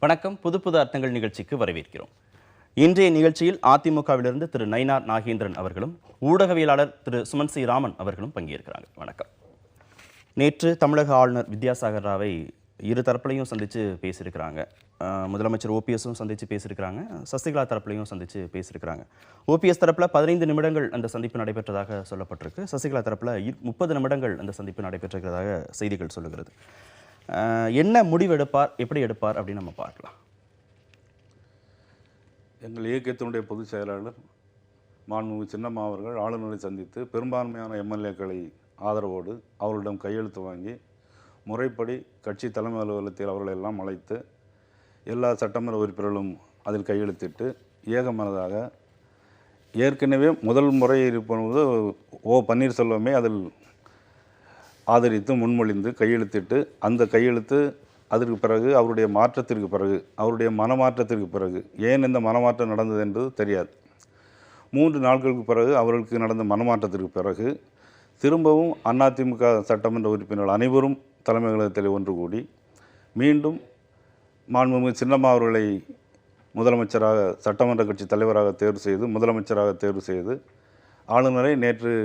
வணக்கம். புது புது அர்த்தங்கள் நிகழ்ச்சிக்கு வரவேற்கிறோம். இன்றைய நிகழ்ச்சியில் அதிமுகவிலிருந்து திரு நயினார் நாகேந்திரன் அவர்களும் ஊடகவியலாளர் திரு சுமன் சி ராமன் அவர்களும் பங்கேற்கிறாங்க. வணக்கம். நேற்று தமிழக ஆளுநர் வித்யாசாகர் ராவை இரு தரப்புலையும் சந்தித்து பேசியிருக்கிறாங்க. முதலமைச்சர் ஓபிஎஸும் சந்தித்து பேசியிருக்கிறாங்க, சசிகலா தரப்புலையும் சந்தித்து பேசியிருக்கிறாங்க. ஓபிஎஸ் தரப்பில் 15 நிமிடங்கள் அந்த சந்திப்பு நடைபெற்றதாக சொல்லப்பட்டிருக்கு. சசிகலா தரப்பில் 30 நிமிடங்கள் அந்த சந்திப்பு நடைபெற்றிருக்கிறதாக செய்திகள் சொல்லுகிறது. என்ன முடிவு எடுப்பார், எப்படி எடுப்பார் அப்படின்னு நம்ம பார்க்கலாம். எங்கள் இயக்கத்தினுடைய பொதுச் செயலாளர் மாண்புமிகு சின்னம்மா அவர்கள் ஆளுநரை சந்தித்து பெரும்பான்மையான எம்எல்ஏக்களை ஆதரவோடு அவர்களிடம் கையெழுத்து வாங்கி முறைப்படி கட்சி தலைமை அலுவலகத்தில் அவர்களெல்லாம் அழைத்து எல்லா சட்டமன்ற உறுப்பினர்களும் அதில் கையெழுத்திட்டு ஏகமனதாக ஏற்கனவே முதல் முறை இருப்பது ஓ பன்னீர்செல்வமே அதில் ஆதரித்து முன்மொழிந்து கையெழுத்திட்டு அந்த கையெழுத்து அதற்கு பிறகு அவருடைய மாற்றத்திற்கு பிறகு அவருடைய மனமாற்றத்திற்கு பிறகு ஏன் இந்த மனமாற்றம் நடந்தது என்பது தெரியாது. 3 நாட்களுக்கு பிறகு அவர்களுக்கு நடந்த மனமாற்றத்திற்கு பிறகு திரும்பவும் அதிமுக சட்டமன்ற உறுப்பினர்கள் அனைவரும் தலைமையகத்தில் ஒன்று கூடி மீண்டும் மாண்புமிகு சின்னம்மா அவர்களை முதலமைச்சராக சட்டமன்ற கட்சி தலைவராக தேர்வு செய்து முதலமைச்சராக தேர்வு செய்து ஆளுநரை நேற்று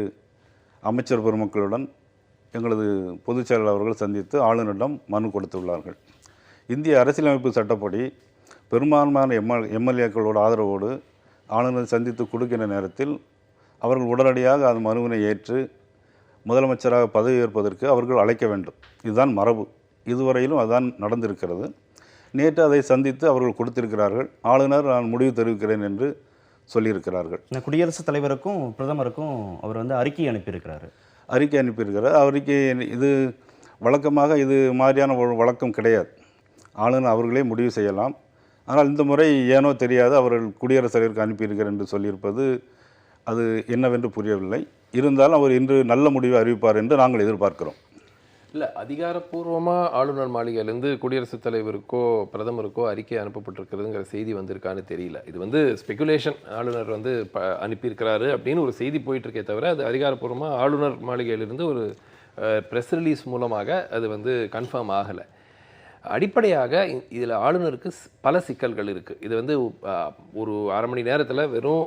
அமைச்சர் பெருமக்களுடன் எங்களது பொதுச் செயலாளர் அவர்கள் சந்தித்து ஆளுநரிடம் மனு கொடுத்துள்ளார்கள். இந்திய அரசியலமைப்பு சட்டப்படி பெரும்பான்மையான எம்எல்ஏக்களோட ஆதரவோடு ஆளுநரை சந்தித்து கொடுக்கின்ற நேரத்தில் அவர்கள் உடனடியாக அந்த மனுவினை ஏற்று முதலமைச்சராக பதவி ஏற்பதற்கு அவர்கள் அழைக்க வேண்டும். இதுதான் மரபு. இதுவரையிலும் அதுதான் நடந்திருக்கிறது. நேற்று அதை சந்தித்து அவர்கள் கொடுத்திருக்கிறார்கள். ஆளுநர் நான் முடிவு தெரிவிக்கிறேன் என்று சொல்லியிருக்கிறார்கள். குடியரசுத் தலைவருக்கும் பிரதமருக்கும் அவர் அறிக்கை அனுப்பியிருக்கிறார். அறிக்கை இது வழக்கமாக இது மாதிரியான ஒரு வழக்கம் கிடையாது. ஆளுநர் அவர்களே முடிவு செய்யலாம். ஆனால் இந்த முறை ஏனோ தெரியாது அவர்கள் குடியரசுத் தலைவருக்கு அனுப்பியிருக்கிறார் என்று சொல்லியிருப்பது அது என்னவென்று புரியவில்லை. இருந்தாலும் அவர் இன்று நல்ல முடிவை அறிவிப்பார் என்று நாங்கள் எதிர்பார்க்கிறோம். இல்லை, அதிகாரப்பூர்வமாக ஆளுநர் மாளிகையிலேருந்து குடியரசுத் தலைவருக்கோ பிரதமருக்கோ அறிக்கை அனுப்பப்பட்டிருக்கிறதுங்கிற செய்தி வந்திருக்கான்னு தெரியல. இது ஸ்பெகுலேஷன். ஆளுநர் அனுப்பியிருக்கிறாரு அப்படின்னு ஒரு செய்தி போயிட்டுருக்கே தவிர அது அதிகாரப்பூர்வமாக ஆளுநர் மாளிகையிலிருந்து ஒரு ப்ரெஸ் ரிலீஸ் மூலமாக அது கன்ஃபார்ம் ஆகலை. அடிப்படையாக இதில் ஆளுநருக்கு பல சிக்கல்கள் இருக்குது. இது ஒரு அரை மணி நேரத்தில் வெறும்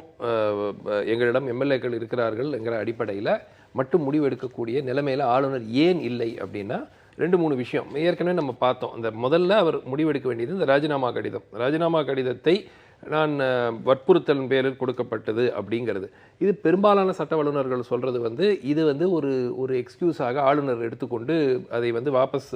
எங்களிடம் எம்எல்ஏக்கள் இருக்கிறார்கள் என்கிற அடிப்படையில் மட்டும் முடிவு எடுக்கக்கூடிய நிலைமையில் ஆளுநர் ஏன் இல்லை அப்படின்னா 2-3 விஷயம் ஏற்கனவே நம்ம பார்த்தோம். இந்த முதல்ல அவர் முடிவெடுக்க வேண்டியது இந்த ராஜினாமா கடிதத்தை நான் வற்புறுத்தலின் பேரில் கொடுக்கப்பட்டது அப்படிங்கிறது. இது பெரும்பாலான சட்ட வல்லுநர்கள் சொல்கிறது இது ஒரு எக்ஸ்கியூஸாக ஆளுநர் எடுத்துக்கொண்டு அதை வாபஸ்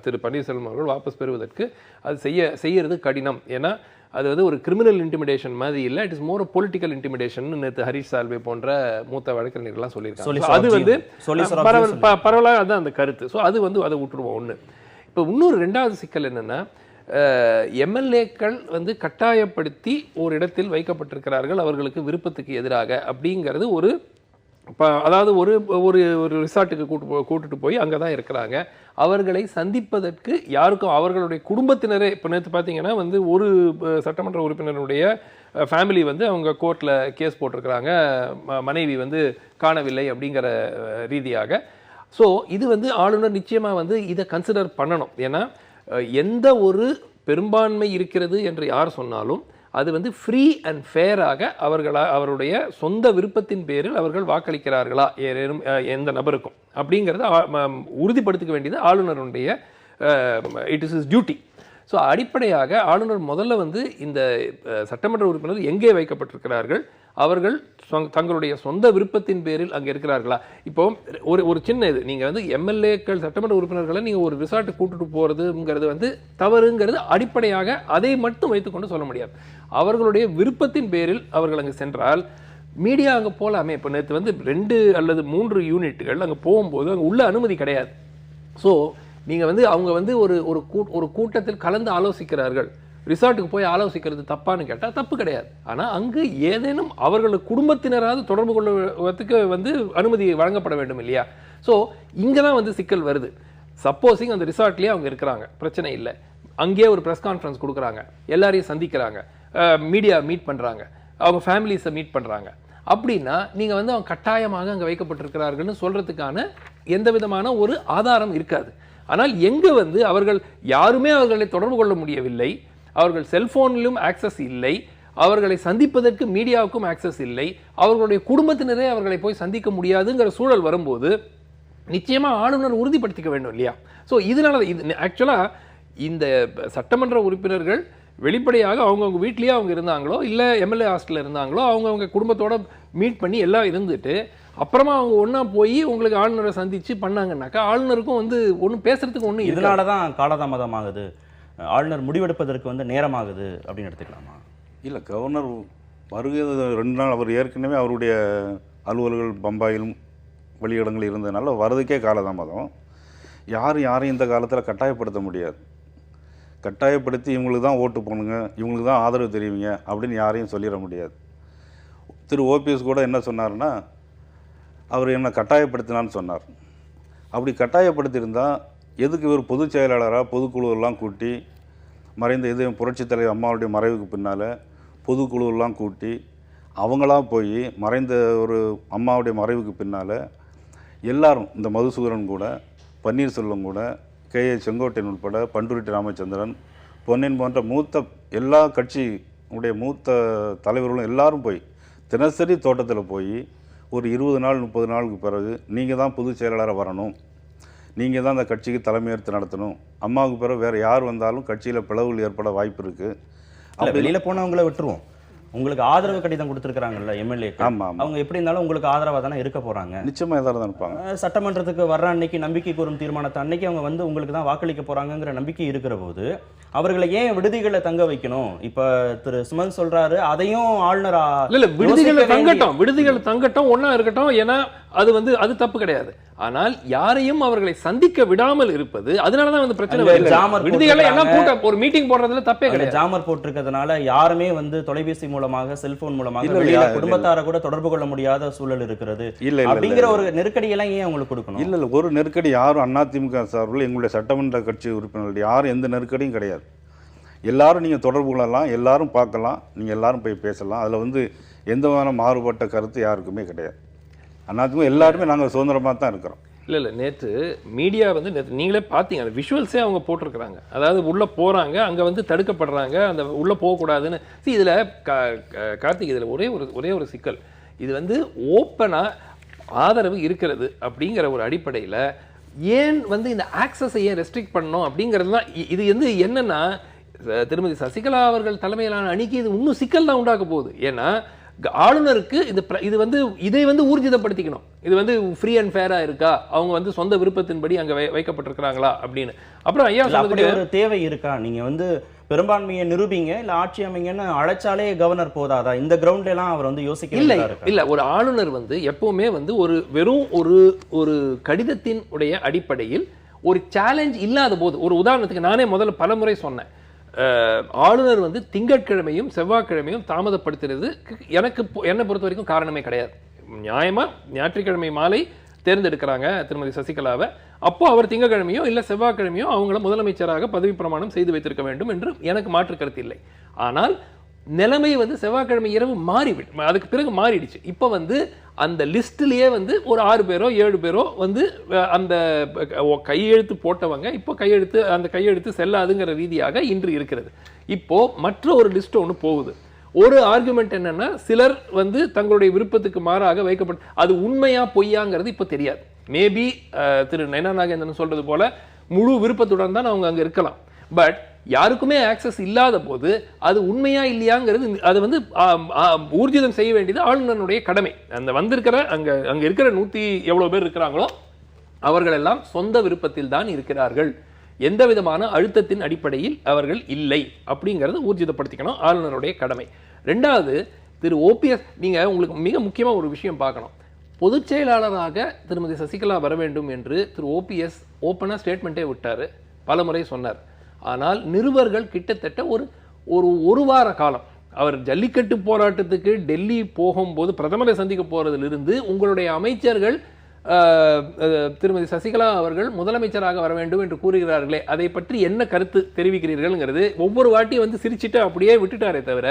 திரு பன்னீர்செல்வம் அவர்கள் வாபஸ் பெறுவதற்கு அது செய்யறது கடினம். ஏன்னா அது ஒரு கிரிமினல் இன்டிமிடேஷன் மாதிரி இல்லை, it is more political intimidation நேற்று ஹரிஷ் சால்வே போன்ற மூத்த வழக்கறிஞர்கள்லாம் சொல்லியிருக்காங்க. அது பரவலாக அதுதான் அந்த கருத்து. ஸோ அது அதை விட்டுருவோம். ஒன்று. இப்போ இன்னொரு 2வது சிக்கல் என்னென்னா, எம்எல்ஏக்கள் கட்டாயப்படுத்தி ஒரு இடத்தில் வைக்கப்பட்டிருக்கிறார்கள் அவர்களுக்கு விருப்பத்துக்கு எதிராக அப்படிங்கிறது அதாவது ஒரு ஒரு ரிசார்ட்டுக்கு கூட்டுட்டு போய் அங்கே தான் இருக்கிறாங்க. அவர்களை சந்திப்பதற்கு யாருக்கும் அவர்களுடைய குடும்பத்தினரே இப்போ நேற்று பார்த்தீங்கன்னா ஒரு சட்டமன்ற உறுப்பினருடைய ஃபேமிலி அவங்க கோர்ட்டில் கேஸ் போட்டிருக்கிறாங்க, மனைவி காணவில்லை அப்படிங்கிற ரீதியாக. ஸோ இது ஆளுநர் நிச்சயமாக இதை கன்சிடர் பண்ணணும். ஏன்னா எந்த ஒரு பெரும்பான்மை இருக்கிறது என்று யார் சொன்னாலும் அது ஃப்ரீ அண்ட் ஃபேராக அவருடைய சொந்த விருப்பத்தின் பேரில் அவர்கள் வாக்களிக்கிறார்களா எந்த நபருக்கும் அப்படிங்கிறத உறுதிப்படுத்திக்க வேண்டியது ஆளுநருடைய it is is duty. So அடிப்படையாக ஆளுநர் முதல்ல இந்த சட்டமன்ற உறுப்பினர் எங்கே வைக்கப்பட்டிருக்கிறார்கள், அவர்கள் தங்களுடைய சொந்த விருப்பத்தின் பேரில் அங்கே இருக்கிறார்களா. இப்போ ஒரு சின்ன இது நீங்கள் எம்எல்ஏக்கள் சட்டமன்ற உறுப்பினர்களை நீங்கள் ஒரு ரிசார்ட்டுக்கு கூட்டுட்டு போகிறதுங்கிறது தவறுங்கிறது அடிப்படையாக அதை மட்டும் வைத்துக்கொண்டு சொல்ல முடியாது. அவர்களுடைய விருப்பத்தின் பேரில் அவர்கள் அங்கே சென்றால் மீடியா அங்கே போகலாமே. இப்போ நேற்று 2 அல்லது 3 யூனிட்டுகள் அங்கே போகும்போது அங்கே உள்ள அனுமதி கிடையாது. ஸோ நீங்கள் அவங்க ஒரு கூட்டத்தில் கலந்து ஆலோசிக்கிறார்கள், ரிசார்ட்டுக்கு போய் ஆலோசிக்கிறது தப்பான்னு கேட்டால் தப்பு கிடையாது. ஆனால் அங்கு ஏதேனும் அவர்களுடைய குடும்பத்தினராவது தொடர்பு கொள்வதற்கு அனுமதி வழங்கப்பட வேண்டும் இல்லையா. ஸோ இங்கே தான் சிக்கல் வருது. சப்போஸிங் அந்த ரிசார்ட்லேயே அவங்க இருக்கிறாங்க, பிரச்சனை இல்லை. அங்கேயே ஒரு ப்ரெஸ் கான்ஃபரன்ஸ் கொடுக்குறாங்க, எல்லாரையும் சந்திக்கிறாங்க, மீடியா மீட் பண்ணுறாங்க, அவங்க ஃபேமிலிஸை மீட் பண்ணுறாங்க. அப்படின்னா நீங்கள் அவங்க கட்டாயமாக அங்கே வைக்கப்பட்டிருக்கிறார்கள்னு சொல்கிறதுக்கான எந்த விதமான ஒரு ஆதாரம் இருக்காது. ஆனால் எங்க வந்து அவர்கள் யாருமே அவர்களை தொடர்பு கொள்ள முடியவில்லை, அவர்கள் செல்போனிலும் ஆக்சஸ் இல்லை, அவர்களை சந்திப்பதற்கு மீடியாவுக்கும் ஆக்சஸ் இல்லை, அவர்களுடைய குடும்பத்தினரே அவர்களை போய் சந்திக்க முடியாதுங்கிற சூழல் வரும்போது நிச்சயமா ஆளுநர் உறுதிப்படுத்திக்க வேண்டும் இல்லையா? ஸோ இதனால இது ஆக்சுவலா இந்த சட்டமன்ற உறுப்பினர்கள் வெளிப்படையாக அவங்கவுங்க வீட்லேயே அவங்க இருந்தாங்களோ இல்லை எம்எல்ஏ ஹாஸ்டலில் இருந்தாங்களோ அவங்கவுங்க குடும்பத்தோட மீட் பண்ணி எல்லாம் இருந்துட்டு அப்புறமா அவங்க ஒன்றா போய் உங்களுக்கு ஆளுநரை சந்தித்து பண்ணாங்கன்னாக்கா ஆளுநருக்கும் வந்து ஒன்றும் பேசுறதுக்கு ஒன்றும் இதனால தான் காலதாமதமாகுது, ஆளுநர் முடிவெடுப்பதற்கு வந்து நேரமாகுது அப்படின்னு எடுத்துக்கலாமா? இல்லை, கவர்னர் வருகை 2 நாள் அவர் ஏற்கனவே அவருடைய அலுவல்கள் பம்பாயிலும் வெளியிடங்கள் இருந்ததுனால வரதுக்கே காலதாமதம். யாரையும் இந்த காலத்தில் கட்டாயப்படுத்த முடியாது. கட்டாயப்படுத்தி இவங்களுக்கு தான் ஓட்டு போடுங்க, இவங்களுக்கு தான் ஆதரவு தெரிவிங்க அப்படின்னு யாரையும் சொல்லிட முடியாது. திரு ஓபிஎஸ் கூட என்ன சொன்னார்னா, அவர் என்ன கட்டாயப்படுத்தினான்னு சொன்னார். அப்படி கட்டாயப்படுத்தியிருந்தால் எதுக்கு இவர் பொதுச் செயலாளராக பொதுக்குழுவெல்லாம் கூட்டி, மறைந்த இது புரட்சித் தலைவர் அம்மாவுடைய மறைவுக்கு பின்னால் பொதுக்குழுவெல்லாம் கூட்டி அவங்களாம் போய் மறைந்த ஒரு அம்மாவுடைய மறைவுக்கு பின்னால் எல்லாரும் இந்த மதுசூதரன் கூட, பன்னீர்செல்வம் கூட, கே.ஏ. செங்கோட்டையன் உட்பட, பண்டுரிட்டி ராமச்சந்திரன், பொன்னியின் போன்ற எல்லா கட்சியுடைய மூத்த தலைவர்களும் எல்லாரும் போய் தினசரி தோட்டத்தில் போய் ஒரு 20 நாள் 30 நாளுக்கு பிறகு நீங்கள் தான் பொதுச் செயலாளராக வரணும், நீங்கள் தான் அந்த கட்சிக்கு தலைமையேற்று நடத்தணும், அம்மாவுக்கு பிறகு வேறு யார் வந்தாலும் கட்சியில் பிளவுகள் ஏற்பட வாய்ப்பு இருக்குது. வெளியில் போனவங்கள விட்டுருவோம், உங்களுக்கு ஆதரவு கடிதம் கொடுத்துருக்காங்கல்ல எம்எல்ஏ, ஆமாம், அவங்க எப்படி இருந்தாலும் உங்களுக்கு ஆதரவாக தானே இருக்க போகிறாங்க. நிச்சயமாக எதாவது தான் இருப்பாங்க. சட்டமன்றத்துக்கு வர்ற அன்னைக்கு நம்பிக்கை கூறும் தீர்மானத்தை அன்னைக்கு அவங்க வந்து உங்களுக்கு தான் வாக்களிக்க போகிறாங்கங்கிற நம்பிக்கை இருக்கிற போது அவர்களை ஏன் விடுதிகளை தங்க வைக்கணும்? இப்போ திரு சுமன் சொல்றாரு அதையும் ஆளுநர் இல்லை விடுதிகளை தங்கட்டும் ஒன்றா இருக்கட்டும், ஏன்னா அது வந்து அது தப்பு கிடையாது. ஆனால் யாரையும் அவர்களை சந்திக்க விடாமல் இருப்பது அதனாலதான் வந்து பிரச்சனை. விடுதிகளை எல்லாம் கூட்ட ஒரு மீட்டிங் போடுறதுல தப்பே கிடையாது. ஜாமர் போட்டிருக்கிறதுனால யாருமே வந்து தொலைபேசி மூலமாக செல்போன் மூலமாக குடும்பத்தார கூட தொடர்பு கொள்ள முடியாத சூழல் இருக்கிறது. இல்ல அப்படிங்கிற ஒரு நெருக்கடி எல்லாம் ஏன் அவங்களுக்கு கொடுக்கணும்? இல்ல ஒரு நெருக்கடி யாரும் அதிமுக சார்பில் எங்களுடைய சட்டமன்ற கட்சி உறுப்பினர்கள் யாரும் எந்த நெருக்கடியும் கிடையாது. எல்லாரும் நீங்க தொடர்பு கொள்ளலாம், எல்லாரும் பார்க்கலாம், நீங்க எல்லாரும் போய் பேசலாம். அதுல வந்து எந்த விதமான மாறுபட்ட கருத்து யாருக்குமே கிடையாது. அண்ணாத்துக்கும் எல்லாருமே நாங்கள் சுதந்திரமாக தான் இருக்கிறோம். இல்லை நேற்று மீடியா வந்து நீங்களே பார்த்தீங்க, அந்த விஷுவல்ஸே அவங்க போட்டிருக்கிறாங்க. அதாவது உள்ளே போகிறாங்க, அங்கே வந்து தடுக்கப்படுறாங்க, அந்த உள்ளே போகக்கூடாதுன்னு. இதில் கார்த்திக் இதில் ஒரே ஒரு சிக்கல். இது வந்து ஓப்பனாக ஆதரவு இருக்கிறது அப்படிங்கிற ஒரு அடிப்படையில் ஏன் வந்து இந்த ஆக்சஸை ஏன் ரெஸ்ட்ரிக்ட் பண்ணணும் அப்படிங்கிறது தான். இது வந்து என்னென்னா திருமதி சசிகலா அவர்கள் தலைமையிலான அணிக்கு இது இன்னும் சிக்கல் தான் உண்டாக்க போகுது. ஏன்னா ஆளுநருக்கு இதை வந்து ஊர்ஜிதப்படுத்திக்கணும். இது வந்து ஃப்ரீ அண்ட் ஃபேரா இருக்கா, அவங்க வந்து சொந்த விருப்பத்தின்படி அங்க வைக்கப்பட்டிருக்கிறாங்களா அப்படின்னு. அப்புறம் ஐயா அப்படி ஒரு தேவை இருக்கா? நீங்க வந்து பெரும்பான்மையை நிரூபிங்க இல்ல ஆட்சி அமைங்கன்னு அழைச்சாலே கவர்னர் போதாதா? இந்த கிரவுண்ட்ல எல்லாம் அவர் வந்து யோசிக்க இல்ல. ஒரு ஆளுநர் வந்து எப்பவுமே வந்து வெறும் ஒரு கடிதத்தின் உடைய அடிப்படையில் ஒரு சேலஞ்ச் இல்லாத போது, ஒரு உதாரணத்துக்கு நானே முதல்ல பலமுறை சொன்னேன், ஆளுநர் வந்து திங்கட்கிழமையும் செவ்வாய்க்கிழமையும் தாமதப்படுத்துறது என்னை பொறுத்த வரைக்கும் காரணமே கிடையாது. நியாயமா ஞாயிற்றுக்கிழமை மாலை தேர்ந்தெடுக்கிறாங்க திருமதி சசிகலாவை, அப்போ அவர் திங்கட்கிழமையோ இல்லை செவ்வாய்க்கிழமையோ அவங்கள முதலமைச்சராக பதவி பிரமாணம் செய்து வைத்திருக்க வேண்டும் என்று எனக்கு மாற்று கருத்து இல்லை. ஆனால் நிலைமை வந்து செவ்வாய்க்கிழமை இரவு அதுக்கு பிறகு மாறிடுச்சு. இப்போ வந்து அந்த லிஸ்ட்லேயே வந்து ஒரு 6 பேரோ 7 பேரோ வந்து அந்த கையெழுத்து போட்டவங்க இப்போ அந்த கையெழுத்து செல்லாதுங்கிற ரீதியாக இன்று இருக்கிறது. இப்போ மற்ற ஒரு லிஸ்ட் ஒன்று போகுது. ஒரு ஆர்குமெண்ட் என்னன்னா, சிலர் வந்து தங்களுடைய விருப்பத்துக்கு மாறாக வைக்கப்பட்டு, அது உண்மையா பொய்யாங்கிறது இப்போ தெரியாது. மேபி திரு நயனா நாகேந்திரன் சொல்றது போல முழு விருப்பத்துடன் தான் அவங்க அங்கே இருக்கலாம். பட் யாருக்குமே ஆக்சஸ் இல்லாத போது அது உண்மையா இல்லையாங்கிறது அது வந்து ஊர்ஜிதம் செய்ய வேண்டியது ஆளுநருடைய கடமை. அந்த வந்திருக்கிற அங்க இருக்கிற 100 எவ்வளவு பேர் இருக்கிறாங்களோ அவர்கள் எல்லாம் சொந்த விருப்பத்தில் தான் இருக்கிறார்கள், எந்த விதமான அழுத்தத்தின் அடிப்படையில் அவர்கள் இல்லை அப்படிங்கிறத ஊர்ஜிதப்படுத்திக்கணும், ஆளுநருடைய கடமை. ரெண்டாவது, திரு ஓபிஎஸ் நீங்க உங்களுக்கு மிக முக்கியமா ஒரு விஷயம் பார்க்கணும். பொதுச் செயலாளராக திருமதி சசிகலா வர வேண்டும் என்று திரு ஓபிஎஸ் ஓப்பனா ஸ்டேட்மெண்ட்டே விட்டாரு, பல முறை சொன்னார். ஆனால் நிருபர்கள் கிட்டத்தட்ட ஒரு வார காலம் அவர் ஜல்லிக்கட்டு போராட்டத்துக்கு டெல்லி போகும்போது பிரதமரை சந்திக்க போறதிலிருந்து உங்களுடைய அமைச்சர்கள் திருமதி சசிகலா அவர்கள் முதலமைச்சராக வர வேண்டும் என்று கூறுகிறார்களே, அதை பற்றி என்ன கருத்து தெரிவிக்கிறீர்கள்ங்கிறது ஒவ்வொரு வாட்டியும் வந்து சிரிச்சுட்டு அப்படியே விட்டுட்டாரே தவிர,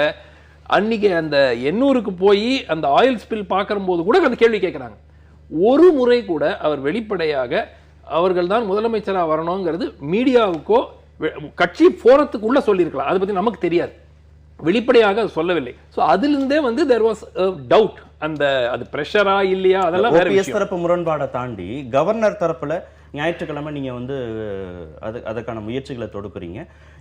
அன்னைக்கு அந்த எண்ணூருக்கு போய் அந்த ஆயில் ஸ்பில் பார்க்கும்போது கூட அந்த கேள்வி கேட்குறாங்க. ஒரு முறை கூட அவர் வெளிப்படையாக அவர்கள் தான் முதலமைச்சராக வரணுங்கிறது மீடியாவுக்கோ கட்சி போறதுக்குள்ள சொல்லியிருக்கலாம். அதை பத்தி நமக்கு தெரியாது, வெளிப்படையாக சொல்லவில்லை. ஸோ அதிலிருந்தே வந்து தேர் வாஸ் டவுட், அந்த அது பிரஷரா இல்லையா அதெல்லாம் வேற விஷயம். தரப்பு முரண்பாடை தாண்டி கவர்னர் தரப்புல ஞாயிற்றுக்கிழமை நீங்க வந்து அதுக்கான முயற்சிகளை தொடுக்குறீங்க.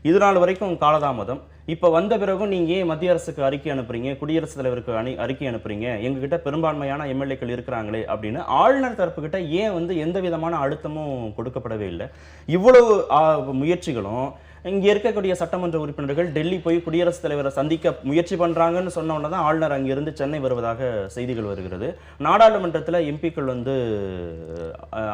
இது நாள் வரைக்கும் காலதாமதம். இப்ப வந்த பிறகும் நீங்க ஏன் மத்திய அரசுக்கு அறிக்கை அனுப்புறீங்க, குடியரசுத் தலைவருக்கு அறிக்கை அனுப்புறீங்க, எங்ககிட்ட பெரும்பான்மையான எம்எல்ஏக்கள் இருக்கிறாங்களே அப்படின்னு ஆளுநர் தரப்பு கிட்ட ஏன் வந்து எந்த விதமான அழுத்தமும் கொடுக்கப்படவே இல்லை? இவ்வளவு முயற்சிகளும் இங்க இருக்கக்கூடிய சட்டமன்ற உறுப்பினர்கள் டெல்லி போய் குடியரசுத் தலைவரை சந்திக்க முயற்சி பண்றாங்கன்னு சொன்ன உடனே தான் ஆளுநர் அங்கிருந்து சென்னை வருவதாக செய்திகள் வருகிறது. நாடாளுமன்றத்தில் எம்பிக்கள் வந்து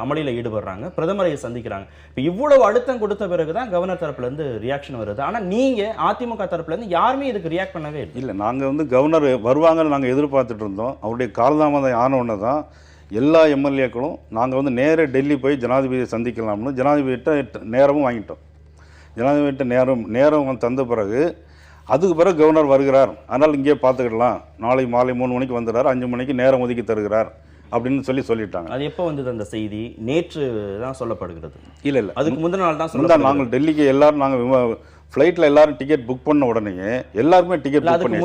அமளியில் ஈடுபடுறாங்க, பிரதமரை சந்திக்கிறாங்க. இப்போ இவ்வளவு அழுத்தம் கொடுத்த பிறகுதான் கவர்னர் தரப்புல இருந்து ரியாக்ஷன் வருது. ஆனா நீங்க அதிமுக தரப்புல இருந்து யாருமே இதுக்கு ரியாக்ட் பண்ணவே இல்லை. இல்லை, நாங்கள் வந்து கவர்னர் வருவாங்கன்னு நாங்கள் எதிர்பார்த்துட்டு இருந்தோம். அவருடைய காலதாமதம் ஆன உடனே தான் எல்லா எம்எல்ஏக்களும் நாங்கள் வந்து நேரே டெல்லி போய் ஜனாதிபதியை சந்திக்கலாம்னு ஜனாதிபதியிட்ட நேரமும் வாங்கிட்டோம். ஜனாதிபதியிட்ட நேரம் தந்த பிறகு அதுக்கு பிறகு கவர்னர் வருகிறார், அதனால் இங்கேயே பார்த்துக்கிடலாம், நாளை மாலை 3 மணிக்கு வந்துடுறார், 5 மணிக்கு நேரம் ஒதுக்கி தருகிறார் அப்படின்னு சொல்லிட்டாங்க. அது எப்போ வந்தது அந்த செய்தி? நேற்று தான் சொல்லப்படுகிறது. இல்லை, அதுக்கு முந்தின நாள் தான் நாங்கள் டெல்லிக்கு எல்லாரும் நாங்கள் ஃப்ளைட்டில் எல்லாரும் டிக்கெட் புக் பண்ண உடனே எல்லாருமே டிக்கெட் புக் பண்ணி